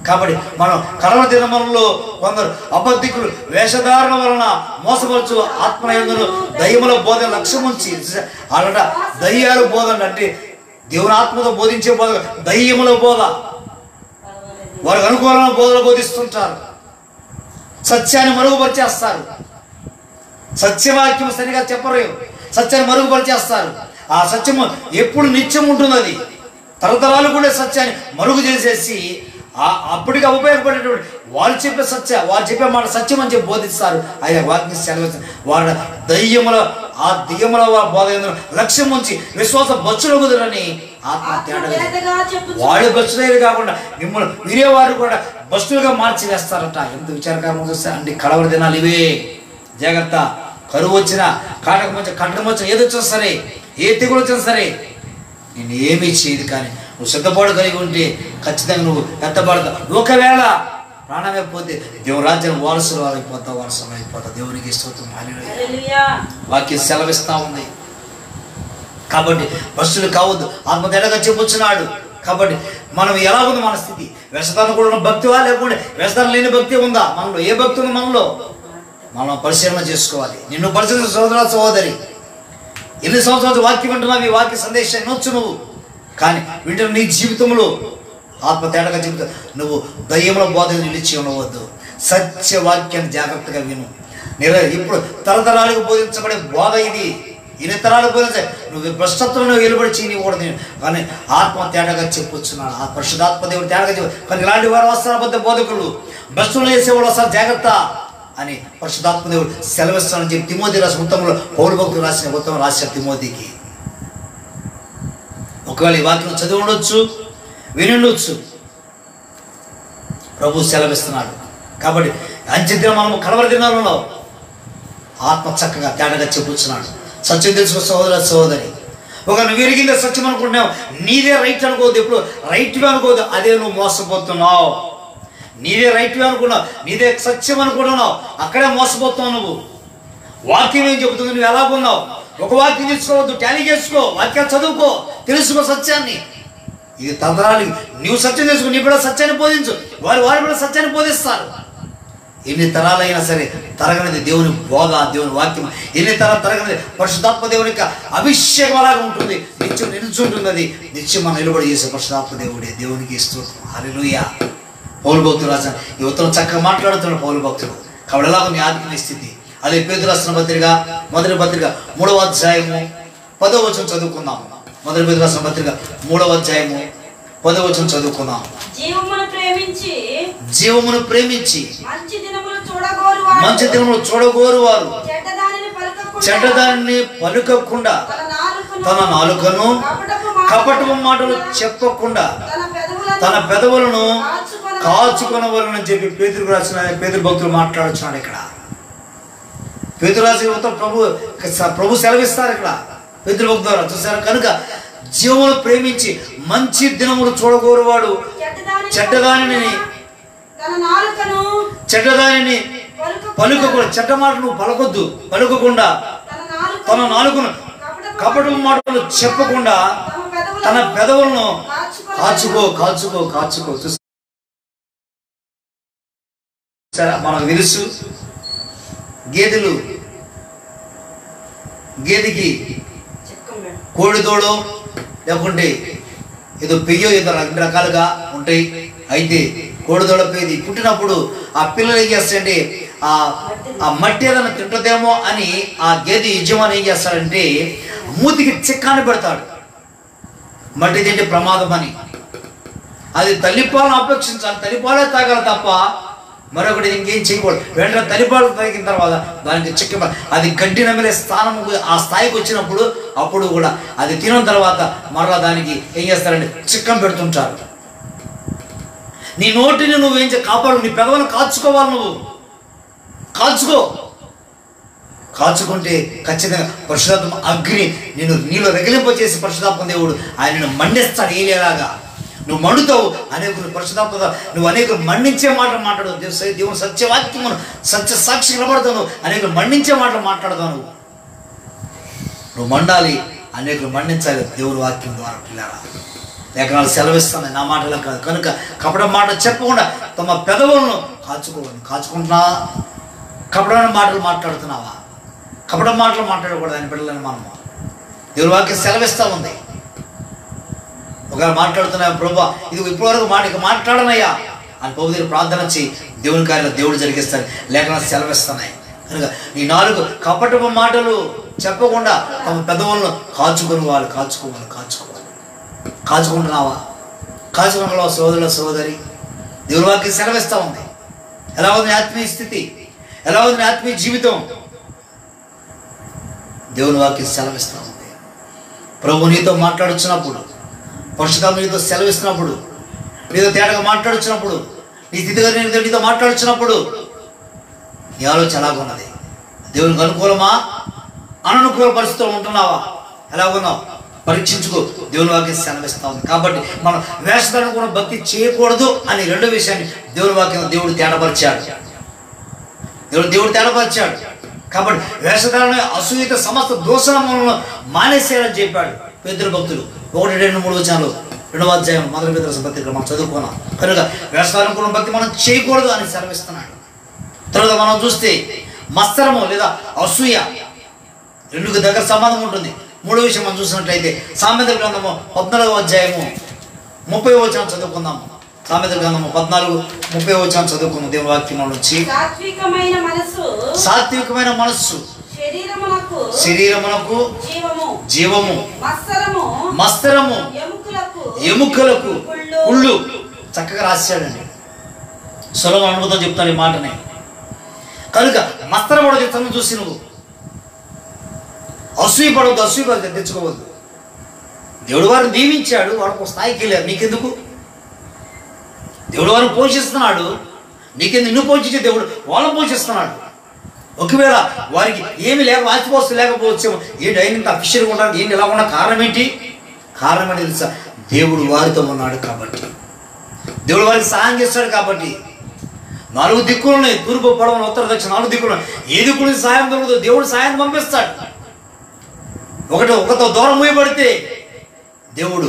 Speaker 1: కాబట్టి మనం కడవరి దినములలో కొందరు అబద్ధికులు వేషధారణ వలన మోసపరచు ఆత్మయందును దయ్యముల బోధ లక్ష్యముంచి అలాంట దయ్యాలు బోధ అంటే దేవుని ఆత్మతో బోధించే బోధ దయ్యముల బోధ. వారికి అనుకూలమైన బోధలు బోధిస్తుంటారు. సత్యాన్ని మరుగుపరిచేస్తారు. సత్యవాక్యం సరిగా చెప్పరు. సత్యాన్ని మరుగుపరిచేస్తారు. ఆ సత్యము ఎప్పుడు నిత్యం ఉంటుంది. అది తరతరాలు కూడా సత్యాన్ని మరుగు చేసేసి అప్పటికి ఉపయోగపడేటువంటి వారు చెప్పే మాట సత్యం అని చెప్పి బోధిస్తారు. ఆయన వాక్యం సెలవిస్తారు. వారు దయ్యముల బోధ లక్ష్యం ఉంచి విశ్వాస బచ్చులు కుదరని వాళ్ళు బస్సులేదు కాకుండా మిమ్మల్ని మీరే వారు కూడా బస్సులుగా మార్చి వేస్తారట. ఎంత విచారకరంగా చూస్తే అంటే కడవరి దినాలు ఇవే. జాగ్రత్త. కరువు వచ్చినా కట్టడం వచ్చినా ఏది వచ్చినా సరే, ఏ తెగులు వచ్చినా సరే నేను ఏమీ చేయదు. కానీ నువ్వు సిద్ధపాటు కలిగి ఉంటే ఖచ్చితంగా నువ్వు ఎత్తపడతావు. ఒకవేళ ప్రాణమే పోతే దేవుని రాజ్యం వారసులు అయిపోతావు. దేవునికి స్తోత్రం. హల్లెలూయా. వాక్యం సెలవిస్తా ఉంది. కాబట్టి బస్సులు కావద్దు. ఆత్మతేటగా చెప్పుచున్నాడు. కాబట్టి మనం ఎలా ఉంది మన స్థితి? వ్యసనాన్ని కూడా ఉన్న భక్తివా, లేకుంటే వ్యసనం లేని భక్తి ఉందా మనలో? ఏ భక్తి ఉంది మనలో? మనం పరిశీలన చేసుకోవాలి. నిన్ను పరిశీలన సహోదరి, ఎన్ని సంవత్సరాలు వాక్యం వింటున్నావు? ఈ వాక్య సందేశాన్ని నొచ్చు నువ్వు. కానీ వింటున్న నీ జీవితంలో ఆత్మ తేటగా చెబుతా, నువ్వు దయ్యముల బోధ నిలిచి ఉండవద్దు. సత్యవాక్యాన్ని జాగ్రత్తగా విను. ఇప్పుడు తరతరాలకు బోధించబడే బోధ ఇది. ఇన్ని తరాలు బోధించే నువ్వు భ్రష్టత్వంలో వెలుబడి చేయకూడదు. కానీ ఆత్మ తేటగా చెప్పుచున్నాడు. ఆ పరిశుద్ధాత్మ దేవుడు తేటగా చెప్పు. కానీ ఇలాంటి వారు వస్తారు, అబద్ధ బోధకులు, భ్రష్టులు చేసేవాళ్ళు వస్తారు, జాగ్రత్త అని పరిశుద్ధాత్మ దేవుడు సెలవిస్తానని చెప్పి తిమోతి రాసిన ఉత్తమంలో పౌలు భక్తులు రాసిన ఉత్తమం రాశారు తిమోతికి. ఒకవేళ ఈ వాక్యం చదివి ఉండొచ్చు, వినుండొచ్చు. ప్రభు సెలవిస్తున్నాడు. కాబట్టి అంచెదిన మనము కడవరి దినాలలో ఆత్మ చక్కగా తేటగా చెప్పుచున్నాడు. సత్యం తెలుసుకో సహోదరి. ఒక నువ్వు విరిగిందే సత్యం అనుకుంటున్నావు, నీదే రైట్ అనుకోవద్దు. ఎప్పుడు రైట్గా అనుకోవద్దు, అదే నువ్వు మోసపోతున్నావు. నీదే రైట్గా అనుకున్నావు, నీదే సత్యం అనుకుంటున్నావు, అక్కడే మోసపోతున్నావు నువ్వు. వాక్యం ఏం చెబుతుంది, నువ్వు ఎలా ఉన్నావు? ఒక వాక్యం తీసుకోవద్దు, టాలీ చేసుకో, వాక్యాలు చదువుకో, తెలుసుకో సత్యాన్ని. ఇది తరాలకి నువ్వు సత్యం తెలుసుకో, నీ కూడా సత్యాన్ని బోధించు, వారు కూడా సత్యాన్ని బోధిస్తారు. ఎన్ని తరాలైనా సరే తరగనిది దేవుని బోధ, దేవుని వాక్యం. ఎన్ని తరాలు తరగనిది పరిశుద్ధాత్మ దేవుని యొక్క అభిషేకం అలాగా ఉంటుంది. నిత్యం నిలుచుంటుంది. అది నిత్యం మనం నిలబడి చేసే పరిశుద్ధాత్మ దేవుడే. దేవునికి స్తోత్రం. హల్లెలూయా. పౌలు భక్తుడు రాసిన ఈ ఉత్తరం చక్కగా మాట్లాడుతున్నాడు పౌలు భక్తుడు. కాబట్టి ఎలాగో నీ ఆత్మీయ స్థితి. అదే పేతురు రాసిన పత్రిక మొదటి పత్రిక 3వ అధ్యాయము 10వ వచనం చదువుకుందాం. మొదటి పేతురు రాసిన పత్రిక 3వ అధ్యాయము 10వ వచనం చదువుకుందాం. జీవమును ప్రేమించి మంచి దినములు చూడగోరువారు చెడ్డదానిని పలుకకుండా తన నాలుకను కపటపు మాటలు చెప్పకుండా తన పెదవులను కాచుకొనవలనని చెప్పి పేతురు రాసిన పేతురు భక్తులు మాట్లాడుచున్నాడు. ఇక్కడ పేతురు రాసిన ఉత్తరం ప్రభు సెలవిస్తారు. ఇక్కడ పేతురు భక్తులు చూసారు. కనుక జీవమును ప్రేమించి మంచి దినములు చూడగోరువాడు చెడ్డదానిని పలుకకుండా, చెడ్డ మాటలు పలుకకుండా తన నాలుకను కపటపు మాటలు చెప్పకుండా తన పెదవులను కాచుకో. చూసారా? మనకు తెలుసు గేదెకి కోడిదోడో లేకుంటే ఏదో పెయ్యో ఏదో రెండు రకాలుగా ఉంటాయి. అయితే కోడిదోడ పేది పుట్టినప్పుడు ఆ పిల్లలు ఏం చేస్తారంటే ఆ మట్టి ఏదైనా తింటుందేమో అని ఆ గేదె యజమాని ఏం చేస్తాడంటే మూతికి చిక్కాన్ని పెడతాడు. మట్టి తింటే ప్రమాదం అని. అది తల్లిపాలను అపేక్షించాలి, తల్లిపాలే తాగాలి తప్ప మరొకటి ఇంకేం చేయకూడదు. వెంటనే తల్లిపాలు తాగిన తర్వాత దానికి చిక్క అది గడ్డి నమిలే స్థానం ఆ స్థాయికి వచ్చినప్పుడు అప్పుడు కూడా అది తిన్న తర్వాత మరలా దానికి ఏం చేస్తారంటే చిక్కం పెడుతుంటారు. నీ నోటిని నువ్వేం కాపాడు, నీ పెదవులను కాచుకోవాలి. నువ్వు కాచుకుంటే ఖచ్చితంగా పరిశుద్ధాత్మ అగ్ని నీలో రగిలింపచేసి పరిశుద్ధాత్మ దేవుడు ఆయనను మండిస్తాడు. ఏలేలాగా నువ్వు మండుతావు. అనేకులు పరిశుద్ధాత్మ నువ్వు అనేకులు మండించే మాటలు మాట్లాడవు. దేవుని సత్యవాక్యమును సత్య సాక్షి నిలబడతావు. అనేకులు మండించే మాటలు మాట్లాడతావు. నువ్వు మండాలి, అనేకులు మండించాలి దేవుని వాక్యం ద్వారా. పిల్లరా లేఖనాలు సెలవిస్తాను, నా మాటలు కాదు. కనుక కపట మాట చెప్పకుండా తమ పెదవులను కాచుకుంటున్నా. కపటమైన మాటలు మాట్లాడుతున్నావా? కపట మాటలు మాట్లాడకూడదు అని బిడ్డలని మనము దేవుని వాక్యం సెలవిస్తూ ఉంది. ఒకవేళ మాట్లాడుతున్నా ప్రభా ఇది ఇప్పటివరకు మాట్లాడనయ్యా అని ప్రభు దగ్గర ప్రార్థన చేయి. దేవుని కార్యాలు దేవుడు జరిగిస్తాడు. లేఖనాలు సెలవిస్తున్నాయి. కనుక నీ నాలుగు కపటపు మాటలు చెప్పకుండా తమ పెదవులను కాచుకుంటున్నావా? కాచుకుంటున్నావా సోదరుల సోదరి? దేవుని వాక్యం సెలవిస్తూ ఉంది. ఎలా ఉంది ఆత్మీయ స్థితి, ఎలా ఉంది ఆత్మీయ జీవితం, దేవుని వాక్యం సెలవిస్తూ ఉంది. ప్రభు నీతో మాట్లాడుచున్నప్పుడు, పరిశుద్ధాత్మ నీతో సెలవిస్తున్నప్పుడు, నీతో తేటగా మాట్లాడుచున్నప్పుడు, నీ స్థితిగతి నీతో మాట్లాడుచున్నప్పుడు నీ ఆలోచన ఎలాగున్నది? దేవునికి అనుకూలమా, అననుకూల పరిస్థితులు ఉంటున్నావా, ఎలాగున్నావు పరీక్షించుకో. దేవుని వాక్యం సెలవిస్తూ ఉంది. కాబట్టి మనం వేషధారణ కూడా భక్తి చేయకూడదు అని రెండో విషయాన్ని దేవుని వాక్యం దేవుడు తేటపరిచాడు. దేవుడు తేటపరిచాడు. కాబట్టి వేషధారణ, అసూయత, సమస్త దోషములను మానేసేయాలని చెప్పాడు పేతురు భక్తులు. 1, 2, 3 వచనాలు 2వ అధ్యాయం 1 పేతురు పత్రిక మనం చదువుకున్నాం. కనుక వేషధారణ భక్తి మనం చేయకూడదు అని సెలవిస్తున్నాడు. తర్వాత మనం చూస్తే మత్సరము లేదా అసూయ రెండుకు దగ్గర సంబంధం ఉంటుంది. మూడో విషయం మనం చూసినట్లయితే సామెతల గ్రంథము 14వ అధ్యాయము 30వ వచనం చదువుకుందాం. సామెతల గ్రంథము 14:30వ వచనం చదువుకుందాం. దేవుని వాక్యం నుంచి సాత్వికమైన మనస్సు శరీరమునకు జీవము, మత్సరము ఎముకలకు కుళ్ళు. చక్కగా రాశాడండి. సొలొమోను అనుభూతం చెప్తాడు ఈ మాటని. కనుక మత్సరపడ చిత్రం చూసి నువ్వు అసూయ తెచ్చుకోవద్దు. దేవుడు వారిని దీవించాడు, వాడికి స్థాయికి వెళ్ళారు, నీకెందుకు? దేవుడు వారిని పోషిస్తున్నాడు, నీకెందుకు? నిన్ను పోషించే దేవుడు వాళ్ళని పోషిస్తున్నాడు. ఒకవేళ వారికి ఏమి లేక ఆచిపోస్తూ లేకపోవచ్చేమో, ఏంటి అయినంత అఫిషియల్గా ఉండడానికి ఏంటి ఎలా ఉన్నా కారణం ఏంటి? కారణం ఏంటి తెలుసా? దేవుడు వారితో ఉన్నాడు కాబట్టి, దేవుడు వారికి సహాయం చేస్తాడు కాబట్టి. 4 దిక్కులు ఉన్నాయి, తూర్పు, పడమర, ఉత్తర, దక్షిణ 4 దిక్కులు. ఏ దిక్కు నుంచి సాయం దొరుకుతుందో దేవుడు సాయాన్ని పంపిస్తాడు. ఒకతో దూరం మూయబడితే దేవుడు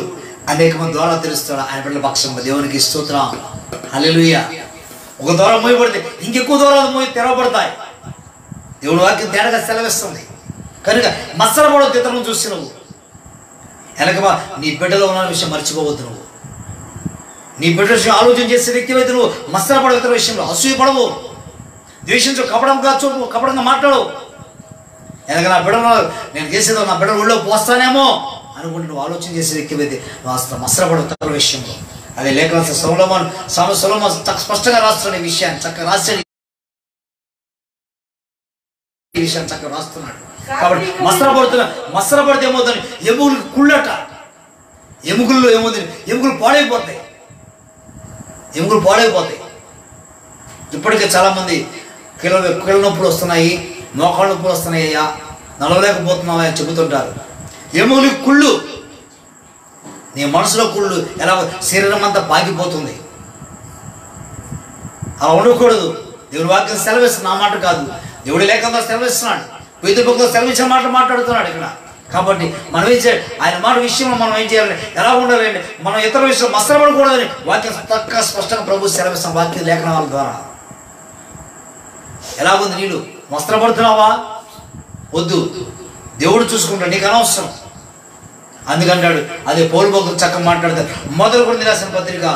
Speaker 1: అనేక మంది ద్వారా తెలుస్తాడు ఆయన బిడ్డల పక్షంగా. దేవునికి స్తోత్రం, హల్లెలూయా. ఒక దూరం మూయబడితే ఇంకెక్కువ దూరాలు తెరవబడతాయి. దేవుడు వాక్యం తేడాగా సెలవిస్తుంది. కనుక మత్సరపడవద్దు. ఇతరులను చూసి నువ్వు వెనక నీ బిడ్డలో ఉన్న విషయం మర్చిపోవద్దు. నువ్వు నీ బిడ్డ విషయం ఆలోచన చేసే వ్యక్తి అయితే నువ్వు మత్సరపడవు. ఇతర విషయంలో అసూయ పడవు, ద్వేషించు, కపడంగా చూపు, కపడంగా మాట్లాడవు. ఎందుకంటే నా బిడ్డలో నేను చేసేదో నా బిడ్డ ఊళ్ళో పోస్తానేమో అనుకుంటే నువ్వు ఆలోచన చేసే వ్యక్తి అయితే నువ్వు అసలు మత్సరపడవు ఇతర విషయంలో. అదే లేఖన సొలొమోను స్పష్టంగా రాస్తున్నాడు ఈ విషయాన్ని, చక్కగా రాశాడు ఈ విషయాన్ని, చక్కగా రాస్తున్నాడు. కాబట్టి మత్సరపడితే ఏమవుతుంది? ఎముకలు కుళ్ళట. ఎముకల్లో ఏమవుతుంది? ఎముకలు పాడైపోతాయి. ఇప్పటికే చాలామంది కీళ్ళ నొప్పులు వస్తున్నాయి, మోకాళ్ళ నొప్పులు వస్తున్నాయ్యా, నడవలేకపోతున్నావా అని చెబుతుంటారు. ఎముకలు కుళ్ళు, నీ మనసులో కుళ్ళు ఎలా శరీరం అంతా పాకిపోతుంది. అలా ఉండకూడదు. దేవుడి వాక్యం సెలవిస్తుంది, నా మాట కాదు, దేవుడి లేఖంతో సెలవిస్తున్నాడు, పేతురు భక్తులు సెలవించిన మాట మాట్లాడుతున్నాడు ఇక్కడ. కాబట్టి మనం ఏం చేయాలి? ఆయన మాట విషయంలో మనం ఏం చేయాలి, ఎలా ఉండాలండి? మనం ఇతర విషయంలో మత్సరపడకూడదని వాక్యం తక్కువ స్పష్టంగా ప్రభు సెలవిస్తాం వాక్య లేఖనాల ద్వారా. ఎలాగుంది? నీళ్ళు మత్సరపడుతున్నావా? వద్దు, దేవుడు చూసుకుంటాడు, నీకు అనవసరం. అందుకంటాడు, అదే పౌలు భక్తులు చక్కగా మాట్లాడతారు. 1 కొరింథీయులకు రాసిన పత్రిక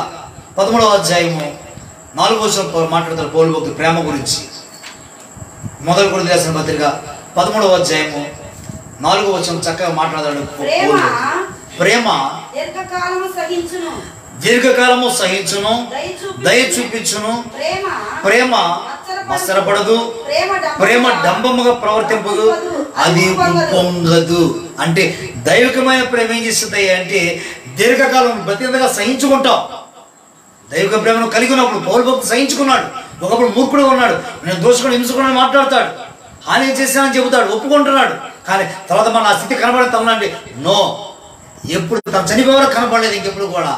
Speaker 1: 13వ అధ్యాయము 4వ వచనం మాట్లాడతారు పౌలు భక్తులు ప్రేమ గురించి. 1 కొరింథీయులకు రాసిన పత్రిక 13వ అధ్యాయము 4వ వచనం చక్కగా మాట్లాడాడు. ప్రేమ దీర్ఘకాలము సహించును, దయ చూపించును, ప్రేమ మత్సరపడదు, ప్రేమ డంబముగా ప్రవర్తింపదు, అది పొంగదు. అంటే దైవికమైన ప్రేమ ఏం చేస్తుంది అంటే దీర్ఘకాలం ప్రతిగా సహించుకుంటాం. దైవిక ప్రేమను కలిగి ఉన్నప్పుడు పౌలు భక్తుడు సహించుకున్నాడు. ఒకప్పుడు మూర్ఖుడుగా ఉన్నాడు, నేను దోషకుడు హింసకుడు మాట్లాడతాడు, హాని చేశానని చెబుతాడు, ఒప్పుకుంటున్నాడు. కానీ తర్వాత మన ఆ స్థితి కనబడే తమనండి నో, ఎప్పుడు తను చనిపోయారో కనపడలేదు ఇంకెప్పుడు కూడా.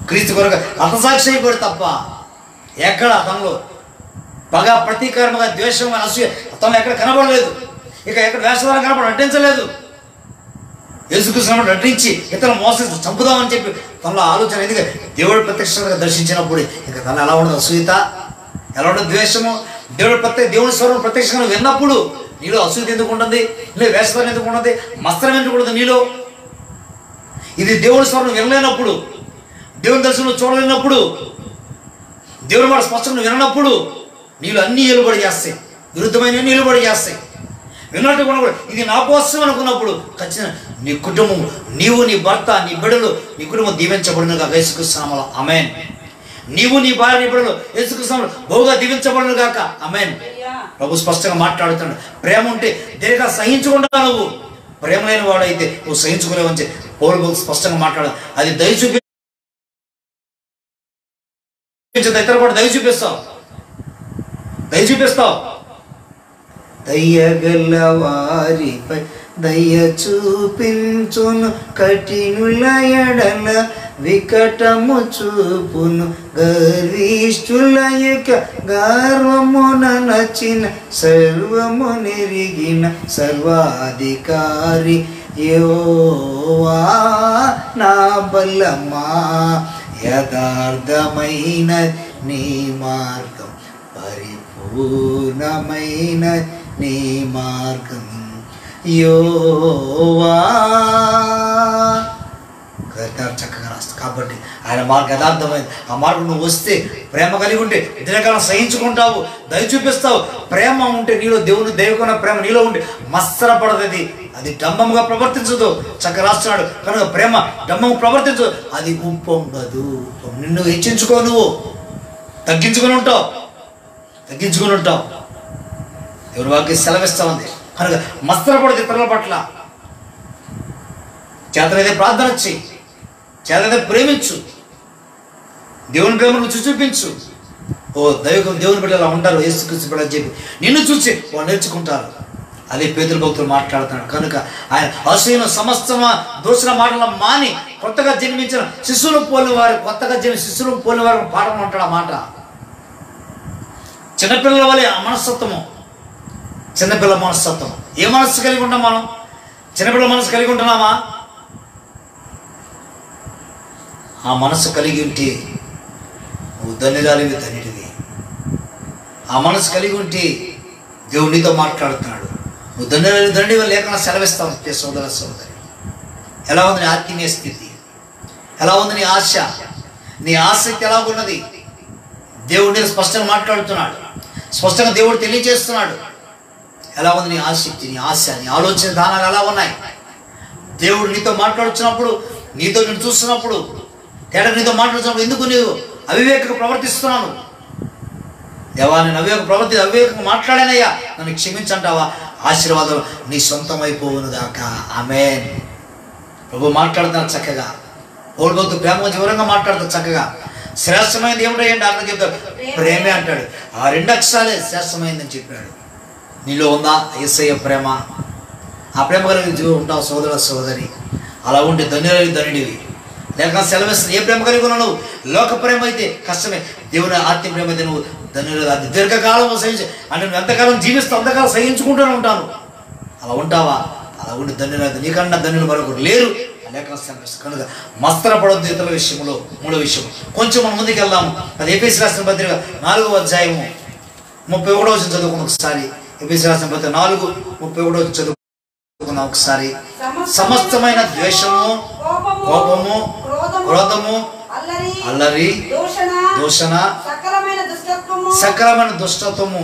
Speaker 1: క్రీస్తు కొరకు హతసాక్షి అయిపోయాడు తప్ప ఎక్కడ అతనిలో పగ, ప్రతీకారముగా, ద్వేషం, అసూయ అతను ఎక్కడ కనబడలేదు. ఇక ఎక్కడ వేషధారణ కనబడి నటించలేదు. యేసుక్రీస్తు నటించి ఇతరులు మోసం చంపుదామని చెప్పి తనలో ఆలోచన. ఎందుకంటే దేవుడు ప్రత్యక్షంగా దర్శించినప్పుడు ఇక తను ఎలా ఉండదు అసూయత, ఎలా ఉండదు ద్వేషము. దేవుడి స్వరం ప్రత్యక్షంగా విన్నప్పుడు నీలో అసూయత ఎందుకు ఉంటుంది? నీలో వేషధారణ ఎందుకు ఉంటుంది? మత్సరం ఎందుకు ఉంటుంది నీలో? ఇది దేవుడి స్వరం వినలేనప్పుడు, దేవుని దర్శనం చూడలేనప్పుడు, దేవుని మాట స్పష్టంగా వినప్పుడు నీళ్ళు అన్నీ ఏలుబడి చేస్తాయి, విరుద్ధమైన నిలుబడి చేస్తాయి. విన్నట్టు కూడా ఇది నా కోసం అనుకున్నప్పుడు ఖచ్చితంగా నీ కుటుంబం, నీవు, నీ భర్త, నీ బిడ్డలు, నీ కుటుంబం దీవించబడునుగా యేసుక్రీస్తు నామములో ఆమేన్. నీవు, నీ భార్య, నీ బిడ్డలు యేసుక్రీస్తు నామములో బహుగా దీవించబడును గాక ఆమేన్. ప్రభు స్పష్టంగా మాట్లాడుతున్నాడు. ప్రేమ ఉంటే దేనిగా సహించుకుంటా, నువ్వు ప్రేమ లేని వాడైతే నువ్వు సహించుకోలేవని చెప్పి పౌలు స్పష్టంగా మాట్లాడాలి. అది దయ ఇతర కూడా దయ చూపిస్తావు, దయ చూపిస్తావు. దయ్యగల వారిపై దయ చూపించును, కఠినుల ఎడల వికటము చూపును, గర్విష్ఠుల యొక్క గర్వమున నచిన సర్వము నెరిగిన సర్వాధికారి యెహోవా నా బలమా. యథార్థమైన నీ మార్గం, పరిపూర్ణమైన నీ మార్గం యెహోవా. చక్కగా రాస్తా. కాబట్టి ఆయన మార్గం యథార్థమైంది. ఆ మార్గం నువ్వు వస్తే, ప్రేమ కలిగి ఉంటే దీనికాలం సహించుకుంటావు, దయ చూపిస్తావు. ప్రేమ ఉంటే నీలో, దేవుని దైవకున్న ప్రేమ నీలో ఉంటే మత్సరపడదు. అది డంబముగా ప్రవర్తించదు. చక్కగా రాస్తున్నాడు. కనుక ప్రేమ డంబము ప్రవర్తించదు, అది ఉప్పొంగదు. నిన్ను హెచ్చించుకో, నువ్వు తగ్గించుకొని ఉంటావు, తగ్గించుకొని ఉంటావు. ఎవరి వాక్యం సెలవిస్తా ఉంది. కనుక మత్సరపడదు ఇతరుల పట్ల. చేతనైతే ప్రార్థన చెయ్యి, చేతనైతే ప్రేమించు, దేవుని ప్రేమను చూపించు. ఓ దైవకం, దేవుని బిడ్డలు అలా ఉంటారు, యేసుక్రీస్తు బిడ్డలు చెప్పి నిన్ను చూసి వాళ్ళు నేర్చుకుంటారు. అదే పేతురు భక్తులు మాట్లాడుతున్నాడు. కనుక ఆయన అసూయను, సమస్త దోషణ మాటల మాని కొత్తగా జన్మించిన శిశువులు పోలిన వారు, కొత్తగా జన్మించిన శిశువులు పోలిన వారు పాఠం అంటాడు. ఆ మాట చిన్నపిల్లల వలె ఆ మనస్తత్వము, చిన్నపిల్లల మనస్తత్వం. ఏ మనస్సు కలిగి ఉంటాం మనం? చిన్నపిల్లల మనసు కలిగి ఉంటున్నామా? ఆ మనస్సు కలిగి ఉంటే నువ్వు ధన్యురాలివి, ధన్యుడివి. ఆ మనసు కలిగి ఉంటే దేవుడితో మాట్లాడుతున్నాడు. నువ్వు ధన్యురాలివి, ధన్యుడివి లేకుండా సెలవిస్తావు. సోదర సోదరి, ఎలా ఉంది నీ ఆత్మీయ స్థితి? ఎలా ఉంది నీ ఆశ? నీ ఆసక్తి ఎలా ఉన్నది? దేవుడు నీకు స్పష్టంగా మాట్లాడుతున్నాడు, స్పష్టంగా దేవుడు తెలియజేస్తున్నాడు. ఎలా ఉంది నీ ఆసక్తి, నీ ఆశ, నీ ఆలోచన దానాలు ఎలా ఉన్నాయి? దేవుడు నీతో మాట్లాడుతున్నప్పుడు, నీతో నేను చూస్తున్నప్పుడు, తేడా నీతో మాట్లాడుతున్నప్పుడు ఎందుకు నీవు అవివేకంగా ప్రవర్తిస్తున్నాను? దేవా, నేను అవివేకంగా మాట్లాడానయ్యా, నన్ను క్షమించంటావా? ఆశీర్వాదం నీ సొంతమైపోవును గాక ఆమేన్. ప్రభు మాట్లాడుతున్నారు చక్కగా. ఓల్బోతు ప్రేమ వివరంగా మాట్లాడుతారు చక్కగా. శ్రేష్టమైనది ఏమిటో ఏంటి అర్థం చెప్తాడు? ప్రేమే అంటాడు. ఆ 2 అక్షరాలే శ్రేష్టమైందని చెప్పాడు. నీలో ఉందా యేసయ్య ప్రేమ? ఆ ప్రేమ కలిగి ఉంటావు సోదర సోదరి. అలా ఉంటే ధన్యురాలివి, ధన్యుడివి. లేక సెలవిస్తుంది. ఏ ప్రేమ కలిగి ఉన్నావు? లోక ప్రేమ అయితే కష్టమే, దేవుని ఆత్మ ప్రేమ అయితే నువ్వు ధన్యురాలు. అది దీర్ఘకాలం సహించి, అంటే నువ్వు ఎంతకాలం జీవిస్తావు అంతకాలం సహించుకుంటూనే ఉంటాను. అలా ఉంటావా? అలా ఉండి ధన్యురాలు. నీకన్నా ధన్యులు మరొకరు లేరు. లేక సెలవిస్తుంది. కనుక మత్సరపడొద్దు ఇతరుల విషయంలో. 3వ విషయం కొంచెం మనం ముందుకు వెళ్దాము. అది ఎఫెసీ రాసిన పత్రిక 4వ అధ్యాయము 31వ వచనం చదువుకున్నాం ఒకసారి. ఎఫెసీ రాసిన పత్రిక 4:31 చదువుకున్నాం ఒకసారి. సమస్తమైన ద్వేషము, కోపము, క్రోధము, అల్లరి, దూషణ, సకలమైన దుష్టత్వము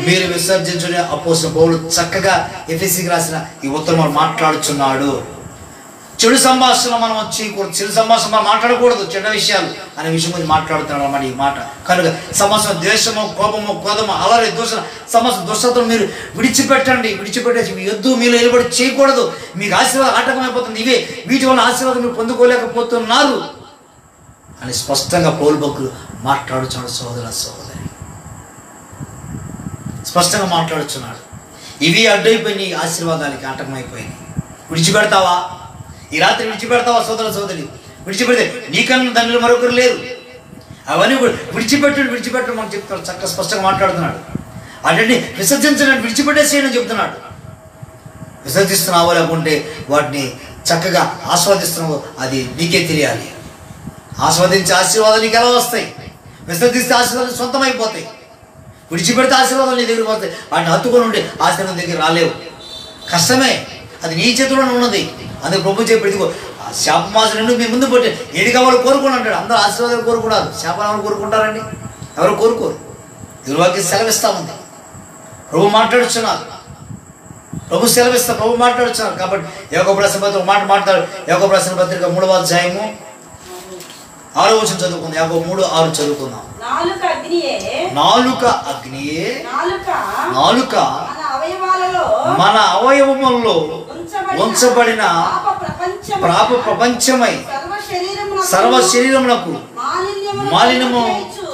Speaker 1: మీరు విసర్జించుని అపోస్తలుడు పౌలు చక్కగా ఎఫెసీకి రాసిన ఈ ఉత్తరం మాట్లాడుచున్నాడు. చెడు సంభాషణ మనం చేయకూడదు, చెడు సంభాషణ మనం మాట్లాడకూడదు, చెడ్డ విషయాలు అనే విషయం గురించి మాట్లాడుతున్నాడు అన్నమాట ఈ మాట. కనుక సమస్య ద్వేషము, కోపము, క్రోధము, అలరి, దూషణ, సమస్య దుష్టత్వం మీరు విడిచిపెట్టండి. విడిచిపెట్టేసి మీ యొద్దు మీలో నిలబడి చేయకూడదు. మీకు ఆశీర్వాదం ఆటంకమైపోతుంది. ఇవే వీటి వల్ల ఆశీర్వాదం మీరు పొందుకోలేకపోతున్నారు అని స్పష్టంగా పౌలు భక్తులు మాట్లాడుచున్నాడు. సోదర సోదరి, స్పష్టంగా మాట్లాడుచున్నాడు. ఇవి అడ్డైపోయి ఆశీర్వాదాలకి ఆటంకమైపోయినాయి. విడిచిపెడతావా? ఈ రాత్రి విడిచిపెడతావా సోదర సోదరి? విడిచిపెడితే నీకన్నా ధన్యులు మరొకరు లేరు. అవన్నీ విడిచిపెట్టడం మనం చెప్తున్నాడు. చక్కగా స్పష్టంగా మాట్లాడుతున్నాడు. అంటే విసర్జించడానికి విడిచిపెట్టేసేయని చెప్తున్నాడు. విసర్జిస్తున్నావో లేకుంటే వాటిని చక్కగా ఆస్వాదిస్తున్నావో అది నీకే తెలియాలి. ఆస్వాదించే ఆశీర్వాదాలు నీకు ఎలా వస్తాయి? విసర్జిస్తే ఆశీర్వాదాలు సొంతమైపోతాయి. విడిచిపెడితే ఆశీర్వాదాలు నీ దగ్గరికి వస్తాయి. వాటిని హత్తుకొని ఉంటే ఆశీర్వాదం దగ్గర రాలేవు. కష్టమే, అది నీ చేతిలోనే ఉన్నది. అందుకే ప్రభు చెప్పి శాపమాసులు మీ ముందు పెట్టి ఏది కావాలో కోరుకోని అంటాడు. అందరూ ఆశీర్వాదాలు కోరుకున్నారు, శాపాలు ఎవరు కోరుకుంటారండి? ఎవరు కోరుకోరు. దుర్వాక్యం సెలవిస్తా ఉంది. ప్రభు మాట్లాడుతున్నారు. ప్రభు సెలవిస్తా, ప్రభు మాట్లాడుతున్నారు. కాబట్టి యాకోబు రాసిన పత్రిక మాట మాట్లాడు. యాకోబు రాసిన పత్రిక 3వ అధ్యాయము 6వ వచనం చదువుకుందాం. యాకోబు 3:6 చదువుకుందాం. నాలుక అగ్నియే నాలుక మన అవయవములలో ఉంచబడిన పాప ప్రపంచమై సర్వ శరీరమునకు మాలిన్యము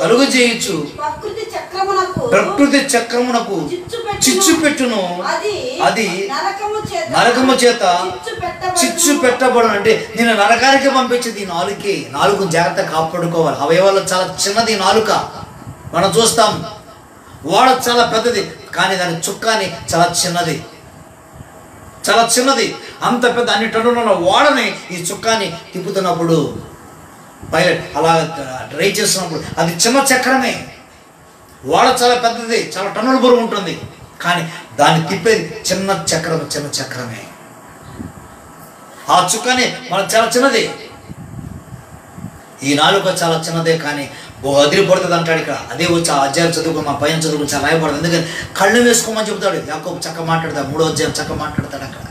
Speaker 1: కలుగు చేయొచ్చు. ప్రకృతి చక్రమునకు చిచ్చు పెట్టును. అది నరకము చేత చిచ్చు పెట్టబడును. అంటే నేను నరకానికి పంపించేది ఈ నాలుకే. నాలుగు జాగ్రత్త కాపాడుకోవాలి. అవయవాలు చాలా చిన్నది నాలుక. మనం చూస్తాం వాడ చాలా పెద్దది, కానీ దాని చుక్కాని చాలా చిన్నది, చాలా చిన్నది. అంత పెద్ద అన్ని టన్నుల వాడని ఈ చుక్కాని తిప్పుతున్నప్పుడు, పైలట్ అలా డ్రైవ్ చేస్తున్నప్పుడు అది చిన్న చక్రమే. వాడ చాలా పెద్దది, చాలా టన్నుల బరువు ఉంటుంది, కానీ దాన్ని తిప్పేది చిన్న చక్రమే. ఆ చుక్కాని మనకు చాలా చిన్నది. ఈ నాలుక చాలా చిన్నదే, కానీ అదిరిపడుతుంది అంటాడు ఇక్కడ. అదే వచ్చి ఆ అధ్యాయం చదువుకుని మా పైన చదువుకుని చాలా రాయపడుతుంది. ఎందుకని కళ్ళు వేసుకోమని చెబుతాడు యాకోబు. చక్క మాట్లాడతాడు, 3వ అధ్యాయం చక్క మాట్లాడతాడు అక్కడ.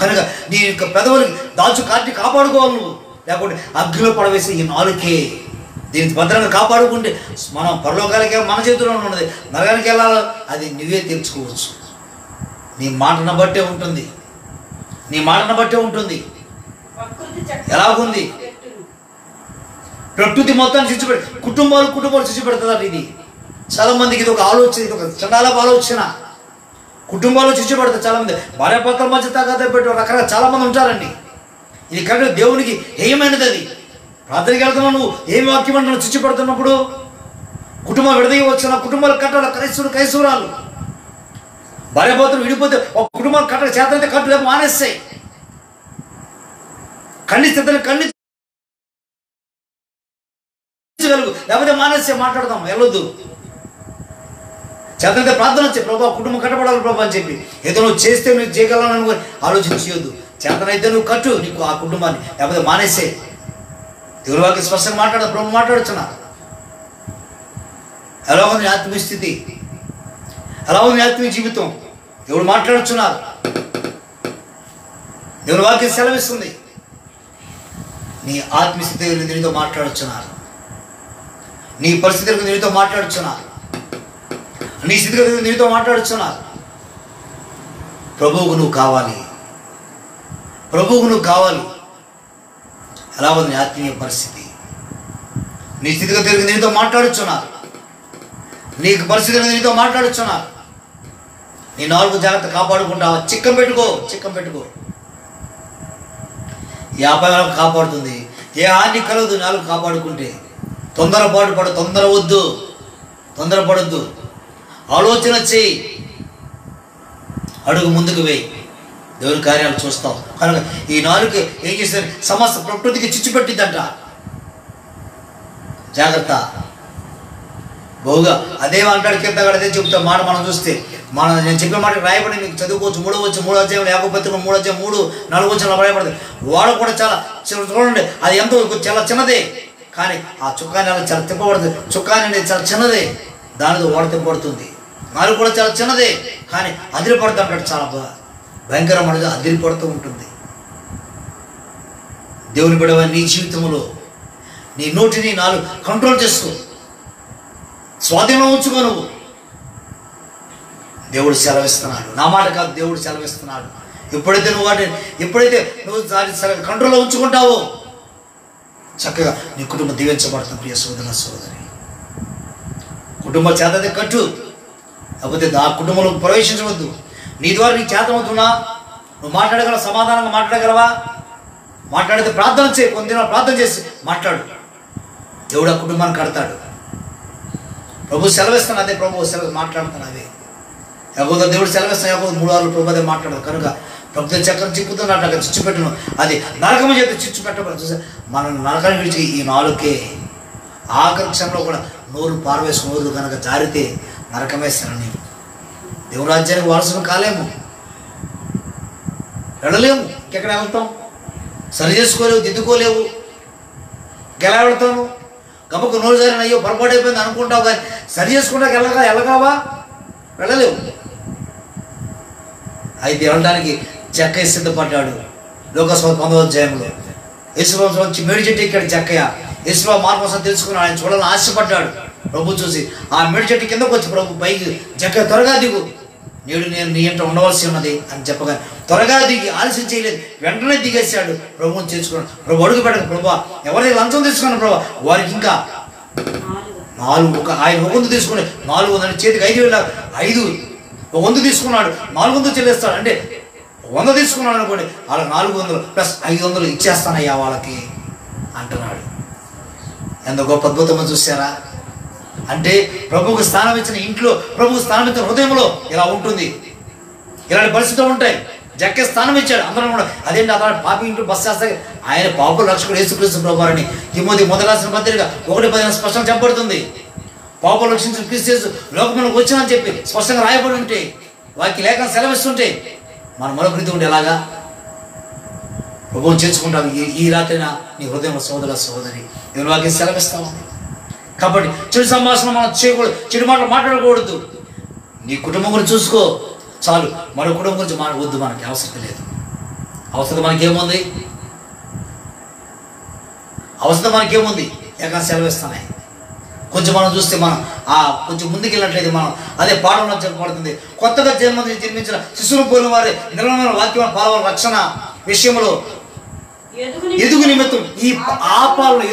Speaker 1: కనుక నీ యొక్క పెదవులకి దాచు కాటి కాపాడుకోవాలి నువ్వు, లేకుంటే అగ్నిలో పడవేసి ఈ నాలుకే. దీనికి భద్రంగా కాపాడుకుంటే మనం పరలోకాలకి మన చేతిలో ఉన్నది, నరకానికి వెళ్ళాలో అది నువ్వే తెలుసుకోవచ్చు. నీ మాటను బట్టే ఉంటుంది, నీ మాటను బట్టే ఉంటుంది. ఎలాగుంది ప్రకృతి మొత్తాన్ని చిచ్చుపెట్టి కుటుంబాలు చిచ్చుపెడుతుందట. ఇది చాలా మందికి ఇది ఒక ఆలోచన, ఇది ఒక చండాలపు ఆలోచన. కుటుంబాలు చిచ్చుపెడతారు చాలా మంది. భార్యాభర్తల మధ్య తగాద పెట్టి రకరకాల చాలా మంది ఉంటారండి. ఇది కరెక్ట్, దేవునికి ఏమైనది. అది ప్రార్థనకి వెళ్తున్నావు, నువ్వు ఏమి వాక్యం అంటే చిచ్చుపెడుతున్నప్పుడు కుటుంబం విడదీయ వచ్చిన కుటుంబాలు కట్టాలి. కైసూరాలు భార్యాభర్తలు విడిపోతే ఒక కుటుంబాలు కట్ట చేతనైతే కట్టు, లేకపోతే మానేస్తాయి. ఖండిస్తే లేకపోతే మానేస్తే మాట్లాడదాం, వెళ్ళొద్దు. చేతనైతే ప్రార్థన వచ్చే ప్రభా కుటుంబం కట్టబడాలి ప్రభా అని చెప్పి, ఏదో నువ్వు చేస్తే నువ్వు చేయగలను అనుకో ఆలోచించవద్దు. చేతనైతే నువ్వు కట్టు నీకు ఆ కుటుంబాన్ని, లేకపోతే మానేసే. దేవుని వాక్యం స్పష్టంగా మాట్లాడదు, ప్రభు మాట్లాడుతున్నా. ఎలా ఉంది ఆత్మీయ స్థితి, ఎలా ఉంది ఆత్మీయ జీవితం, దేవుడు మాట్లాడుతున్నారు. దేవుని వాక్యం సెలవిస్తుంది. నీ ఆత్మీయ స్థితి నీతో మాట్లాడుతున్నారు, నీ పరిస్థితులకు నీతో మాట్లాడుతున్నారు, నీ స్థితిగతులకు నీతో మాట్లాడుతున్నారు. ప్రభువుకు నువ్వు కావాలి, ప్రభువుకు నువ్వు కావాలి. ఎలా ఉంది నీ ఆత్మీయ పరిస్థితి, నీ స్థితిగతులకు నీతో మాట్లాడుతున్నారు, నీకు పరిస్థితులకు నీతో మాట్లాడుతున్నారు. నీ నాలుగు జాగ్రత్త కాపాడుకుంటావా? చిక్కం పెట్టుకో. ఈ అపాయాలకు కాపాడుతుంది, ఏ హాని కలదు నాలుగు కాపాడుకుంటే. తొందరపడొద్దు. ఆలోచన చేయి, అడుగు ముందుకు వేయి, దేవుని కార్యాలు చూస్తావు. కనుక ఈ నాలుగు ఏం చేస్తారు? సమస్త ప్రకృతికి చిచ్చుపెట్టిందంట. జాగ్రత్త బహుగా. అదేమంటాడు కీర్తనగాడు, అదే చెప్తా మాట. మనం చూస్తే నేను చెప్పే మాట రాయబడి మీకు చదువుకోవచ్చు. 3వ అధ్యాయం యాకోబు పత్రిక 3వ అధ్యాయం 3-4 వచనాలు రాయబడింది. వాడు కూడా చాలా చూడండి, అది ఎంతో చాలా చిన్నదే, కానీ ఆ చుక్కాని అలా చాలా తిప్పబడుతుంది. చుక్కాని అనేది చాలా చిన్నదే, దానితో ఓడ తిప్పబడుతుంది. నాలుగు కూడా చాలా చిన్నదే, కానీ అదిరిపడుతూ అంటాడు. చాలా భయంకరమైనది, అదిరిపడుతూ ఉంటుంది. దేవుని బిడ్డవ నీ జీవితంలో నీ నోటిని నాలుగు కంట్రోల్ చేసుకో, స్వాధీనం ఉంచుకో. నువ్వు దేవుడు సెలవిస్తున్నాడు, నా మాట కాదు, దేవుడు సెలవిస్తున్నాడు. ఎప్పుడైతే నువ్వు కంట్రోల్లో ఉంచుకుంటావో చక్కగా నీ కుటుంబం దీవించబడుతుంది. ప్రియ సోదరి, కుటుంబ చేత కట్టు, లేకపోతే ఆ కుటుంబంలో ప్రవేశించవద్దు. నీ ద్వారా నీకు చేతమవుతున్నా నువ్వు మాట్లాడగలవా? సమాధానంగా మాట్లాడగలవా? మాట్లాడితే ప్రార్థన చేయి, కొంత ప్రార్థన చేసి మాట్లాడు. దేవుడు ఆ కుటుంబాన్ని కడతాడు. ప్రభు సెలవిస్తాను, అదే ప్రభు మాట్లాడుతాను. అదే యాకోబు దేవుడు సెలవిస్తాను. యాకోబు 3 వారాలు ప్రభు అదే మాట్లాడదు. కనుక ప్రభుత్వ చక్రం చిక్కుతున్నట్టు అక్కడ చిచ్చు పెట్టును, అది నరకము చేత చిచ్చు పెట్టబడి చూసా. మనం నరకాన్ని విడిచి ఈ నాలుకే ఆఖరి క్షణంలో కూడా నోరు పారవేసుకుని కనుక జారితే నరకమే శరణి. దేవుని రాజ్యానికి వారసులు కాలేము, వెళ్ళలేము. ఇంకెక్కడ వెళ్తాం? సరి చేసుకోలేవు, దిద్దుకోలేవు. ఇంకెలా వెళ్తాను? గమ్మకు నోరు జారిన అయ్యో పొరపాటు అయిపోయింది అనుకుంటావు, కానీ సరి చేసుకుంటా వెళ్ళగావా? వెళ్ళలేవు. అయితే వెళ్ళడానికి జక్కయ్య సిద్ధపడ్డాడు. లోకస్వార్థ 9వ అధ్యాయంలో యేసుప్రభు వచ్చి మేడి చెట్టు ఎక్కాడు జక్కయ్య. యేసుప్రభు మార్గం కోసం తెలుసుకున్నాడు. ఆయన చూడాలని ఆశపడ్డాడు. ప్రభు చూసి ఆ మేడి చెట్టు కిందకు వచ్చి ప్రభు పైకి, జక్కయ్య త్వరగా దిగు, నేడు నేను నీ ఇంట ఉండవలసి ఉన్నది అని చెప్పగా త్వరగా దిగి ఆలస్యం చేయలేదు, వెంటనే దిగేశాడు. ప్రభువుని చేర్చుకున్నాడు. ప్రభు అడుగు పెట్టక, ప్రభు ఎవరైతే లంచం తీసుకున్నాడు ప్రభు వారికి ఇంకా 4 ఆయన 1 వంతు తీసుకుని 400 చేతికి 5,000 5 1 వంతు తీసుకున్నాడు. 400 చెల్లిస్తాడు. అంటే 100 తీసుకున్నాడు అనుకోండి, వాళ్ళకి 400 ప్లస్ 500 ఇచ్చేస్తానయ్యా వాళ్ళకి అంటున్నాడు. ఎంత గొప్ప అద్భుతమో చూసారా? అంటే ప్రభువుకు స్థానం ఇచ్చిన ఇంట్లో, ప్రభువు స్థానం ఇచ్చిన హృదయంలో ఇలా ఉంటుంది. ఇలాంటి పరిస్థితులు ఉంటాయి. జక్కయ్య స్థానం ఇచ్చాడు. అందరం కూడా అదేంటి అతను పాపి ఇంట్లో బస్ చేస్తే ఆయన పాపుల రక్షకుడు యేసుక్రీస్తు ప్రభువారని తిమోతి మొదటి రాసిన పత్రిక 1:10 స్పష్టంగా చెప్పబడుతుంది. పాపులు రక్షించిన క్రీస్తు లోకంలోకి వచ్చానని చెప్పి స్పష్టంగా రాయబడి ఉంటే, వారికి లేఖను సెలవిస్తుంటే మనం మరొక రీతి ఉంటే ఎలాగా ప్రభువుని చేర్చుకుంటాం. ఈ రాత్రిన నీ హృదయంలో సోదర సోదరి నేను వాకి సెలవిస్తాము. కాబట్టి చెడు సంభాషణ మనం చేయకూడదు, చెడు మాటలు మాట్లాడకూడదు. నీ కుటుంబం గురించి చూసుకో చాలు, మరో కుటుంబం గురించి వద్దు. మనకి అవసరం లేదు. అవసరం మనకేముంది? అవసరం మనకేముంది? ఎక్కడ సెలవిస్తున్నాయి. కొంచెం మనం చూస్తే మనం కొంచెం ముందుకు వెళ్ళినట్లయితే మనం అదే పాఠంలో చెప్పబడుతుంది. కొత్తగా జన్మించిన శిశువులు పోలిన వారి నిర్మలమైన వాక్యం పాలన రక్షణ విషయంలో ఎదుగు నిమిత్తం ఈ ఆపాలను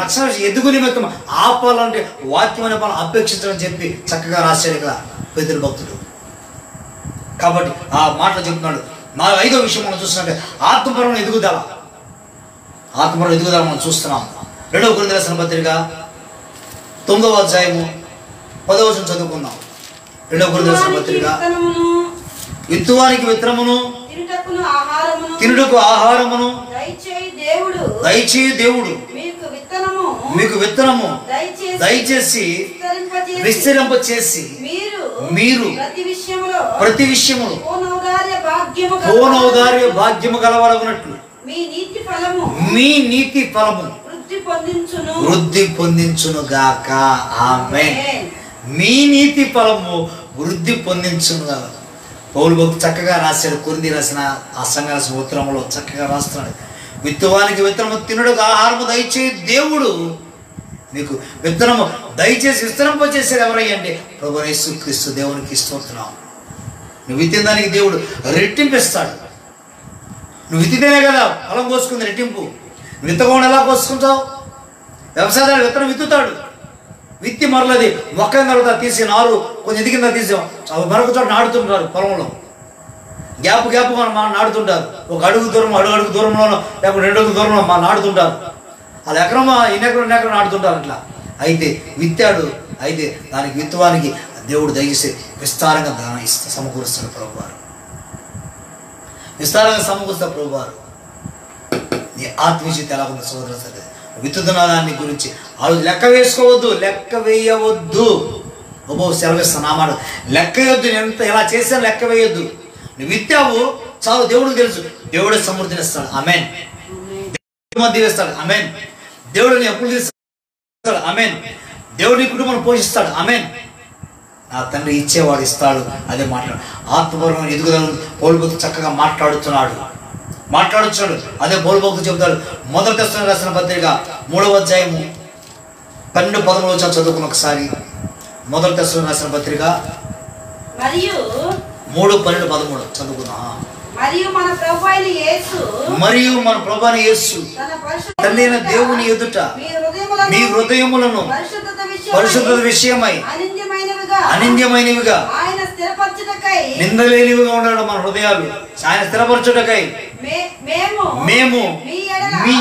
Speaker 1: రక్షణ ఎదుగు నిమిత్తం ఆపాలంటే వాక్యం అనే పాలన అపేక్షించడం చెప్పి చక్కగా రాశాడు ఇక్కడ పేతురు భక్తుడు. కాబట్టి ఆ మాటలు చెప్తున్నాడు. 5వ విషయం మనం చూస్తున్నట్టే ఆత్మపరమైన ఎదుగుదల. ఆత్మపరమైన ఎదుగుదల మనం చూస్తున్నాం. 2వ కొరింథీయులకు రాసిన పత్రిక 9వ అధ్యాయము 10వ వచనం చదువుకుందాం. 2వ కొరింథీయులకు రాసిన పత్రిక, విత్తువానికి విత్తనమును తినుటకు ఆహారమును దయచేయి దేవుడు మీకు విత్తనము దయచేసి విస్తరింప చేసి మీరు ప్రతి విషయములో పూర్ణౌదార్య భాగ్యము గలవరగునట్లు మీ నీతి ఫలము వృద్ధి పొందించును గాక. ఆమేన్. మీ నీతి ఫలము వృద్ధి పొందించును గాక. పౌలు భక్తుడు చక్కగా రాశాడు. కొరింథీయులకు రాసిన ఆ సంఘ రాసిన ఉత్తరంలో చక్కగా రాస్తున్నాడు. విత్తువానికి విత్తనము తినుటకు ఆహారము దయచేయి దేవుడు మీకు విత్తనము దయచేసి విస్తరింపచేసేది ఎవరయ్య అంటే ప్రభువైన యేసుక్రీస్తు. దేవునికి స్తోత్రం. నువ్వు విత్తిన దానికి దేవుడు రెట్టింపిస్తాడు. నువ్వు విత్తితేనే కదా ఫలం కోసుకుంది రెట్టింపు. విత్తకుండా ఎలా కోసుకుంటావు? వ్యవసాయదారుడు విత్తనం విత్తుతాడు. విత్తి మరలది మొక్కని తర్వాత తీసి నారు కొంచెం ఎదిగిన తీసి అవి మరొక చోట నాడుతుంటారు. పొలంలో గ్యాప్ మనం నాడుతుంటారు. ఒక అడుగు దూరంలోనో లేకపోతే 2 అడుగు దూరంలో నాడుతుంటారు. అది ఎకరం ఎన్నెకరం నాడుతుంటారు. అట్లా అయితే విత్తాడు. అయితే దానికి విత్తువానికి దేవుడు దయచేసి విస్తారంగా దానం సమకూరుస్తాడు ప్రభువారు. విస్తారంగా సమకూరుస్తాడు ప్రభువారు. నీ ఆత్మీయత ఎలా ఉంది సోదర సరే? విత్తుతున్న దాన్ని గురించి లెక్క వేసుకోవద్దు, లెక్క వేయవద్దు. సెలవిస్తాను ఆ మాట. లెక్క వేయొద్దు. నేను ఎలా చేశాను లెక్క వేయొద్దు. నువ్వు విత్తావు చాలు. దేవుడికి తెలుసు. దేవుడే సమృద్ధినిస్తాడు. ఆమేన్. దీవిస్తాడు. ఆమేన్. దేవుడు నీ అప్పులు తీస్తాడు. ఆమేన్. దేవుడు నీ కుటుంబాన్ని పోషిస్తాడు. ఆమేన్. నా తండ్రి ఇచ్చేవాడు ఇస్తాడు. అదే మాట్లాడు. ఆత్మపరమైన ఎదుగుదల పౌలు భక్తుడు చక్కగా మాట్లాడుతున్నాడు. అదే పౌలు భక్తుడు చెబుతాడు. మొదటి తెస్సలోనికీయులకు రాసిన పత్రిక 3వ అధ్యాయము 12-13 వచనాలు చదువుకుని ఒకసారి. మొదటి తెస్సలోనికీయులకు రాసిన పత్రిక 3:12-13 చదువుకుందాం.
Speaker 2: మరియు మన
Speaker 1: ప్రభువైన యేసు తండ్రి అయిన దేవుని ఎదుట మీ హృదయములను పరిశుద్ధత విషయమై అనింద్యమైనవిగా నిందలేనివిగా ఉండడం మన హృదయాలు ఆయన స్థిరపరచుటకై మేము మీ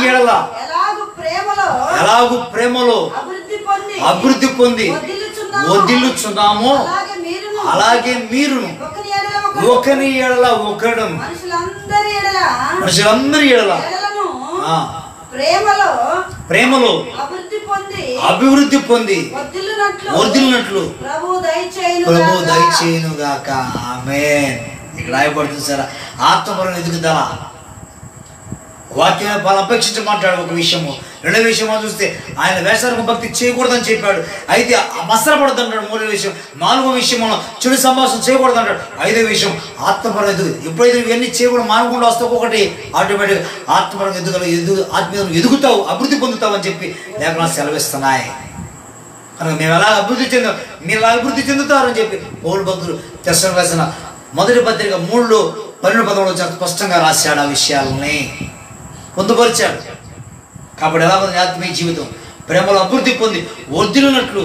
Speaker 1: ఎడల ఎలాగు ప్రేమలో అభివృద్ధి పొంది వర్ధిల్లుచున్నామో అలాగే మీరును ఒకని ఎడల ఒకడు మనుషులందరి ఎడల ప్రేమలో అభివృద్ధి పొంది వర్ధిల్లునట్లు ప్రభు దయచేయును గాక. ఆమేన్. ఇక్కడ రాయబడుతుంది సార్ ఆత్మపరమైన ఎదుగుదల. వాక్యమైన పాలు అపేక్షించమంటాడు ఒక విషయము. రెండో విషయం చూస్తే ఆయన వేషాలకు భక్తి చేయకూడదని చెప్పాడు, అయితే మత్సరపడద్దు అంటాడు. మూడో విషయం. నాలుగో విషయం మనం చెడు సంభాషణ చేయకూడదు అంటాడు. ఐదో విషయం ఆత్మపరంగా ఎదుగు. ఎప్పుడైతే ఇవన్నీ చేయకూడదు మానకుండా వస్తే ఒకటి ఆటోమేటిక్గా ఆత్మపరంగా ఆత్మీయంగా ఎదుగుతావు, అభివృద్ధి పొందుతావు అని చెప్పి లేఖనాలు సెలవిస్తున్నాయి. కనుక మేము ఎలా అభివృద్ధి చెందాం, మీరు ఎలా అభివృద్ధి చెందుతారని చెప్పి పౌలు భక్తులు తెస్సలోనికీయులకు రాసిన మొదటి పత్రిక 3:12-13 చాలా స్పష్టంగా రాశాడు. ఆ విషయాలని పొందుపరిచాడు. కాబట్టి ఎలా ఉంది ఆత్మీయ జీవితం? ప్రేమలో అభివృద్ధి పొంది వర్ధిల్లినట్లు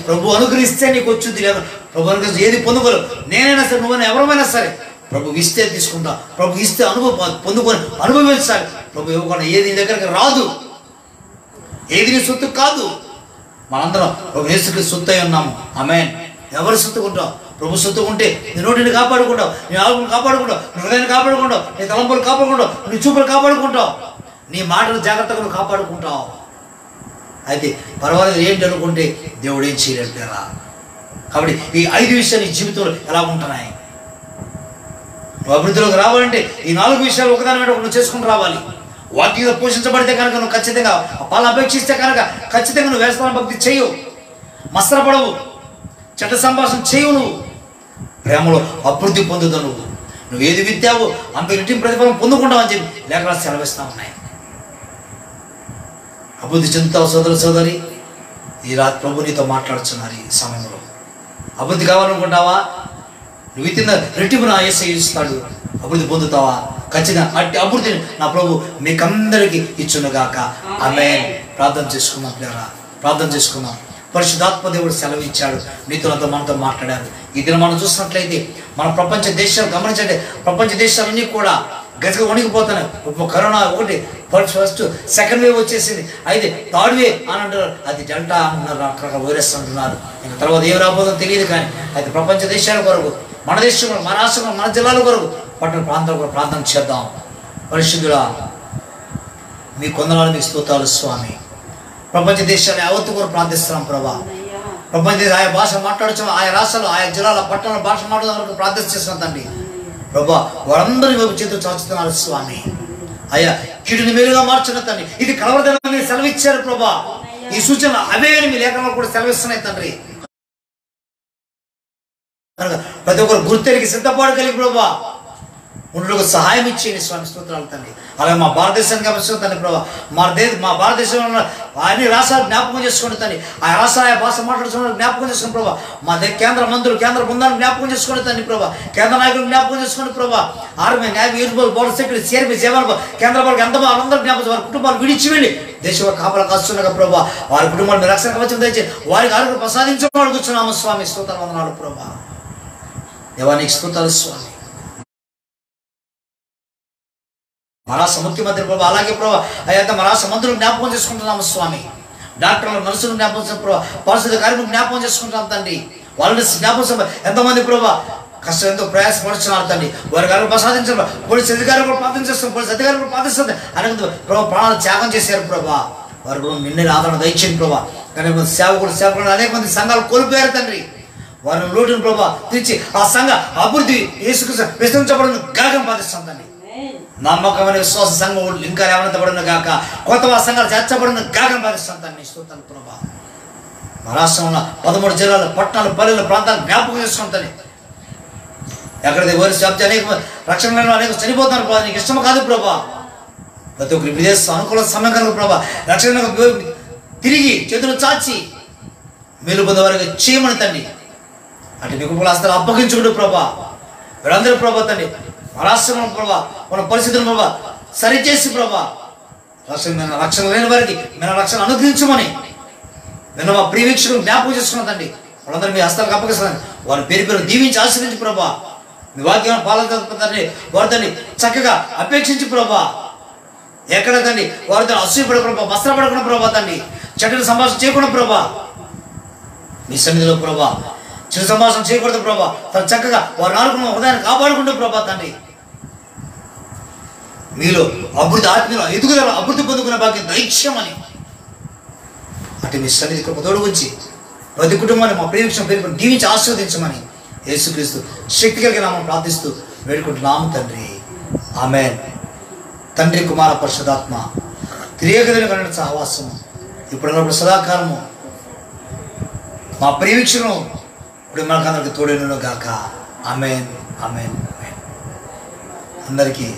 Speaker 1: ప్రభు అనుగ్రహిస్తే నీకు వచ్చుద్ది, లేదా ప్రభు అనుగ్రహిస్తే ఏది పొందుకోరు. నేనైనా సరే, నువ్వైనా, ఎవరైనా సరే ప్రభు ఇస్తే తీసుకుంటా, ప్రభు ఇస్తే పొందుకొని అనుభవించాలి. ప్రభు ఇవ్వకుండా ఏది నీ దగ్గరికి రాదు, ఏది నీ సొత్తు కాదు. మనందరం ప్రభు యేసుక్రీస్తు సొత్తు అయి ఉన్నాము. ఆమేన్. ఎవరు సొత్తుకుంటావు? ప్రభు సొత్తుకుంటే నీ నోటిని కాపాడుకుంటావు, నీ ఆలోచనలు కాపాడుకుంటావు, నీ హృదయాన్ని కాపాడుకుంటావు, నీ తలంపులు కాపాడుకుంటావు, నీ చూపులు కాపాడుకుంటావు, నీ మాటలు జాగ్రత్తగా కాపాడుకుంటావు. అయితే పర్వాలేదు ఏంటి అనుకుంటే దేవుడు ఏం చేయలేడు కదా. కాబట్టి ఈ 5 విషయాలు నీ జీవితంలో ఎలా ఉంటున్నాయి? నువ్వు అభివృద్ధిలోకి రావాలంటే ఈ 4 విషయాలు ఒకదాని వెంట నువ్వు చేసుకుని రావాలి. వాక్యంగా పోషించబడితే కనుక నువ్వు ఖచ్చితంగా పాలన అపేక్షిస్తే కనుక ఖచ్చితంగా నువ్వు వేస్తాన భక్తి చేయవు, మత్సరపడవు, చెడ్డ సంభాషణ చేయవు, నువ్వు ప్రేమలో అభివృద్ధి పొందుతావు. నువ్వు ఏది విత్తావో అంత రెట్టింపు ప్రతిఫలం పొందుకుంటావు అని చెప్పి లేఖనాలు సెలవిస్తా ఉన్నాయి. అభివృద్ధి చెందుతావు సోదరు సోదరి. ఈ రాత్రి ప్రభు నీతో మాట్లాడుతున్నారు. ఈ సమయంలో అభివృద్ధి కావాలనుకుంటావా? నువ్వు విత్తిన రెట్టింపు నా యేసయ్య ఇస్తాడు. అభివృద్ధి పొందుతావా? ఖచ్చితంగా అట్టి అభివృద్ధిని నా ప్రభు మీకందరికీ ఇచ్చునుగాక. ఆమేన్. ప్రార్థన చేసుకున్నాం పిల్లరా, ప్రార్థన చేసుకున్నాం. పరిశుద్ధాత్మ దేవుడు సెలవిచ్చాడు, నీతో మనతో మాట్లాడారు. ఈ దినం మనం చూసినట్లయితే మన ప్రపంచ దేశాలు గమనించండి, ప్రపంచ దేశాలన్నీ కూడా గజగా వణికిపోతున్నాయి. కరోనా ఒకటి ఫస్ట్, సెకండ్ వేవ్ వచ్చేసింది, అయితే థర్డ్ వేవ్ అని అంటున్నారు, అది డెల్టా అంటున్నారు, రకరకాల వైరస్ అంటున్నారు. ఇంకా తర్వాత ఏం రాబోతుందో తెలియదు. కానీ అయితే ప్రపంచ దేశాల కొరకు, మన దేశంలో, మన రాష్ట్రంలో, మన జిల్లాల కొరకు, పట్టణ ప్రాంతాల కొరకు ప్రార్థన చేద్దాం. పరిశుద్ధుడా మీ కొందనాలు, మీకు స్తోత్రాలు స్వామి. ప్రపంచ దేశాలు యావత్తు కొరకు ప్రార్థిస్తున్నాం ప్రభా. ప్రపంచ దేశం ఆయా భాష మాట్లాడుతున్నాం, ఆయా రాష్ట్రాలు, ఆయా జిల్లాల, పట్టణాల భాష మాట్లాడడానికి ప్రార్థిస్తున్నాం తండ్రి. ప్రభా వారందరి వైపు చేతులు చాచుతున్నారు స్వామి. అయ్యా కీడుని మేలుగా మార్చిన తండ్రి, ఇది కలవరదని సెలవిచ్చారు ప్రభా. ఈ సూచనలు అవే అని మీ లేఖనాలు కూడా సెలవిస్తున్నాయి తండ్రి. ప్రతి ఒక్కరు గుర్తెరిగి సిద్ధపాటు కలిగి ప్రభా ఉండడానికి సహాయం ఇచ్చేయండి స్వామి. స్తోత్రాలు తండ్రి. అలాగే మా భారతదేశానికి గమనిస్తుంది తండ్రి ప్రభా. మా భారతదేశంలో అన్ని రాష్ట్రాలు జ్ఞాపకం చేసుకోండి తండ్రి. ఆ రాష్ట్రాల భాష మాట్లాడుతున్న జ్ఞాపకం చేసుకోండి ప్రభా. మా కేంద్ర మంత్రులు, కేంద్ర బృందాలను జ్ఞాపకం చేసుకోండి తండ్రి ప్రభా. కేంద్ర నాయకులు జ్ఞాపకం చేసుకోండి ప్రభా. Army, navy, air force, border secretary, CRP, జవాన్, కేంద్ర వాళ్ళకి ఎంత వాళ్ళందరూ జ్ఞాపకం, వారి కుటుంబాలు విడిచి వెళ్ళి దేశంలో కాపలా కాస్తున్నాగా ప్రభా. వారి కుటుంబాలను రక్షణ కవచం తెచ్చి వారికి ఆరోగ్యం ప్రసాదించడం అడుగుతున్నాము స్వామి. స్తోత్రాలు వందనాలు ప్రభా. దేవానికి స్తోత్రాలు స్వామి. మా రాష్ట్ర ముఖ్యమంత్రి ప్రభా, అలాగే ప్రభా అయ్యా మా రాష్ట్ర మంత్రులు జ్ఞాపకం చేసుకుంటున్నాము స్వామి. డాక్టర్లు, నర్సులు జ్ఞాపకం చేసిన ప్రభా. పారిశుద్ధ కార్మికులు జ్ఞాపకం చేసుకుంటున్నాం తండ్రి. వాళ్ళని జ్ఞాపకం ఎంతమంది ప్రభా కష్టం ఎంతో ప్రయాసపడుతున్నారు తండ్రి. వారి గారు ప్రసాదించారు. పోలీసు అధికారులు కూడా ప్రార్థన చేస్తారు, పోలీసు అధికారులు కూడా ప్రార్థిస్తుంది. అనేక ప్రభా ప్రాణాలు త్యాగం చేశారు ప్రభా. వారు కూడా నిన్నే ఆదరణ దయచేయండి ప్రభా. కానీ సేవకులు అనేక మంది సంఘాలు కోల్పోయారు తండ్రి. వారిని లోటును ప్రభా తీర్చి ఆ సంఘ అభివృద్ధి యేసుక్రీస్తు విస్తరించబడిన గాగం పాటిస్తాం తండ్రి. నమ్మకమైన విశ్వాస సంఘం ఇంకా లేవనెత్తబడిన గాక, కొత్త సంఘాలు చేర్చబడిన గాగం పాటిస్తాం తండ్రి. స్తోత్రాలు ప్రభా. మా రాష్ట్రంలో 13 జిల్లాలు, పట్టణాలు, పల్లెలు, ప్రాంతాలు జ్ఞాపకం చేసుకుని తండ్రి. ఎక్కడైతే వైరస్ వ్యాప్తి అనేక రక్షణ అనేక చనిపోతున్నారు ప్రభా. నీకు ఇష్టం కాదు ప్రభా. ప్రతి ఒక్కరి విదేశ అనుకూల సమయం కనుక ప్రభా రక్షణ తిరిగి చేతులు చాచి మేలు పొందే వారికి చేయమని తండ్రి. అంటే మీకు హస్తాలు అప్పగించుకుంటూ ప్రభా వీళ్ళందరూ ప్రభా తండ్రి మా రాష్ట్రంలో ప్రభా మన పరిస్థితులను ప్రభా సరిచేసి ప్రభా రక్షణ లేని వారికి మేము రక్షణ అనుగ్రహించమని నిన్న మా ప్రియ వీక్షకులు జ్ఞాపకం చేసుకున్నాం తండ్రి. వాళ్ళందరూ మీ హస్తాలకు అప్పగిస్తున్నాను. వారి పేరు పేరు దీవించి ఆశీర్వదించి ప్రభా. మీ వాక్యం పాలన వారిని చక్కగా అపేక్షించి ప్రభా. ఎక్కడ తండ్రి వారితో అసూయపడకుండా, వస్త్రపడకుండా ప్రభా తండ్రి. చెడ్డ సంభాషణ చేయకుండా ప్రభా. మీ సన్నిధిలో ప్రభా చెడు సంభాషణ చేయకూడదు ప్రభా. తను చక్కగా వారి నాలుగు హృదయాన్ని కాపాడుకుంటూ ప్రభా తండ్రి. మీలో అభివృద్ధి, ఆత్మీయులు ఎదుగుదల, అభివృద్ధి పొందుకునే భాగ్యం దైక్ష్యమని అంటే మీ సన్నిధి తోడు ఉంచి ప్రతి కుటుంబాన్ని మా ప్రేక్షణ పేరు దీవించి ఆశీర్వదించమని యేసుక్రీస్తు శక్తి కలిగిన నామమున ప్రార్థిస్తూ వేడుకుంటున్నాము తండ్రి. ఆమేన్. తండ్రి కుమార పరిశుద్ధాత్మ త్రియేకమైన కలిగిన సహవాసము ఇప్పుడున్నప్పుడు సదాకాలము మా ప్రేమించును ఇప్పుడు మనకందరికి తోడైనను గాక. ఆమేన్ ఆమేన్. అందరికీ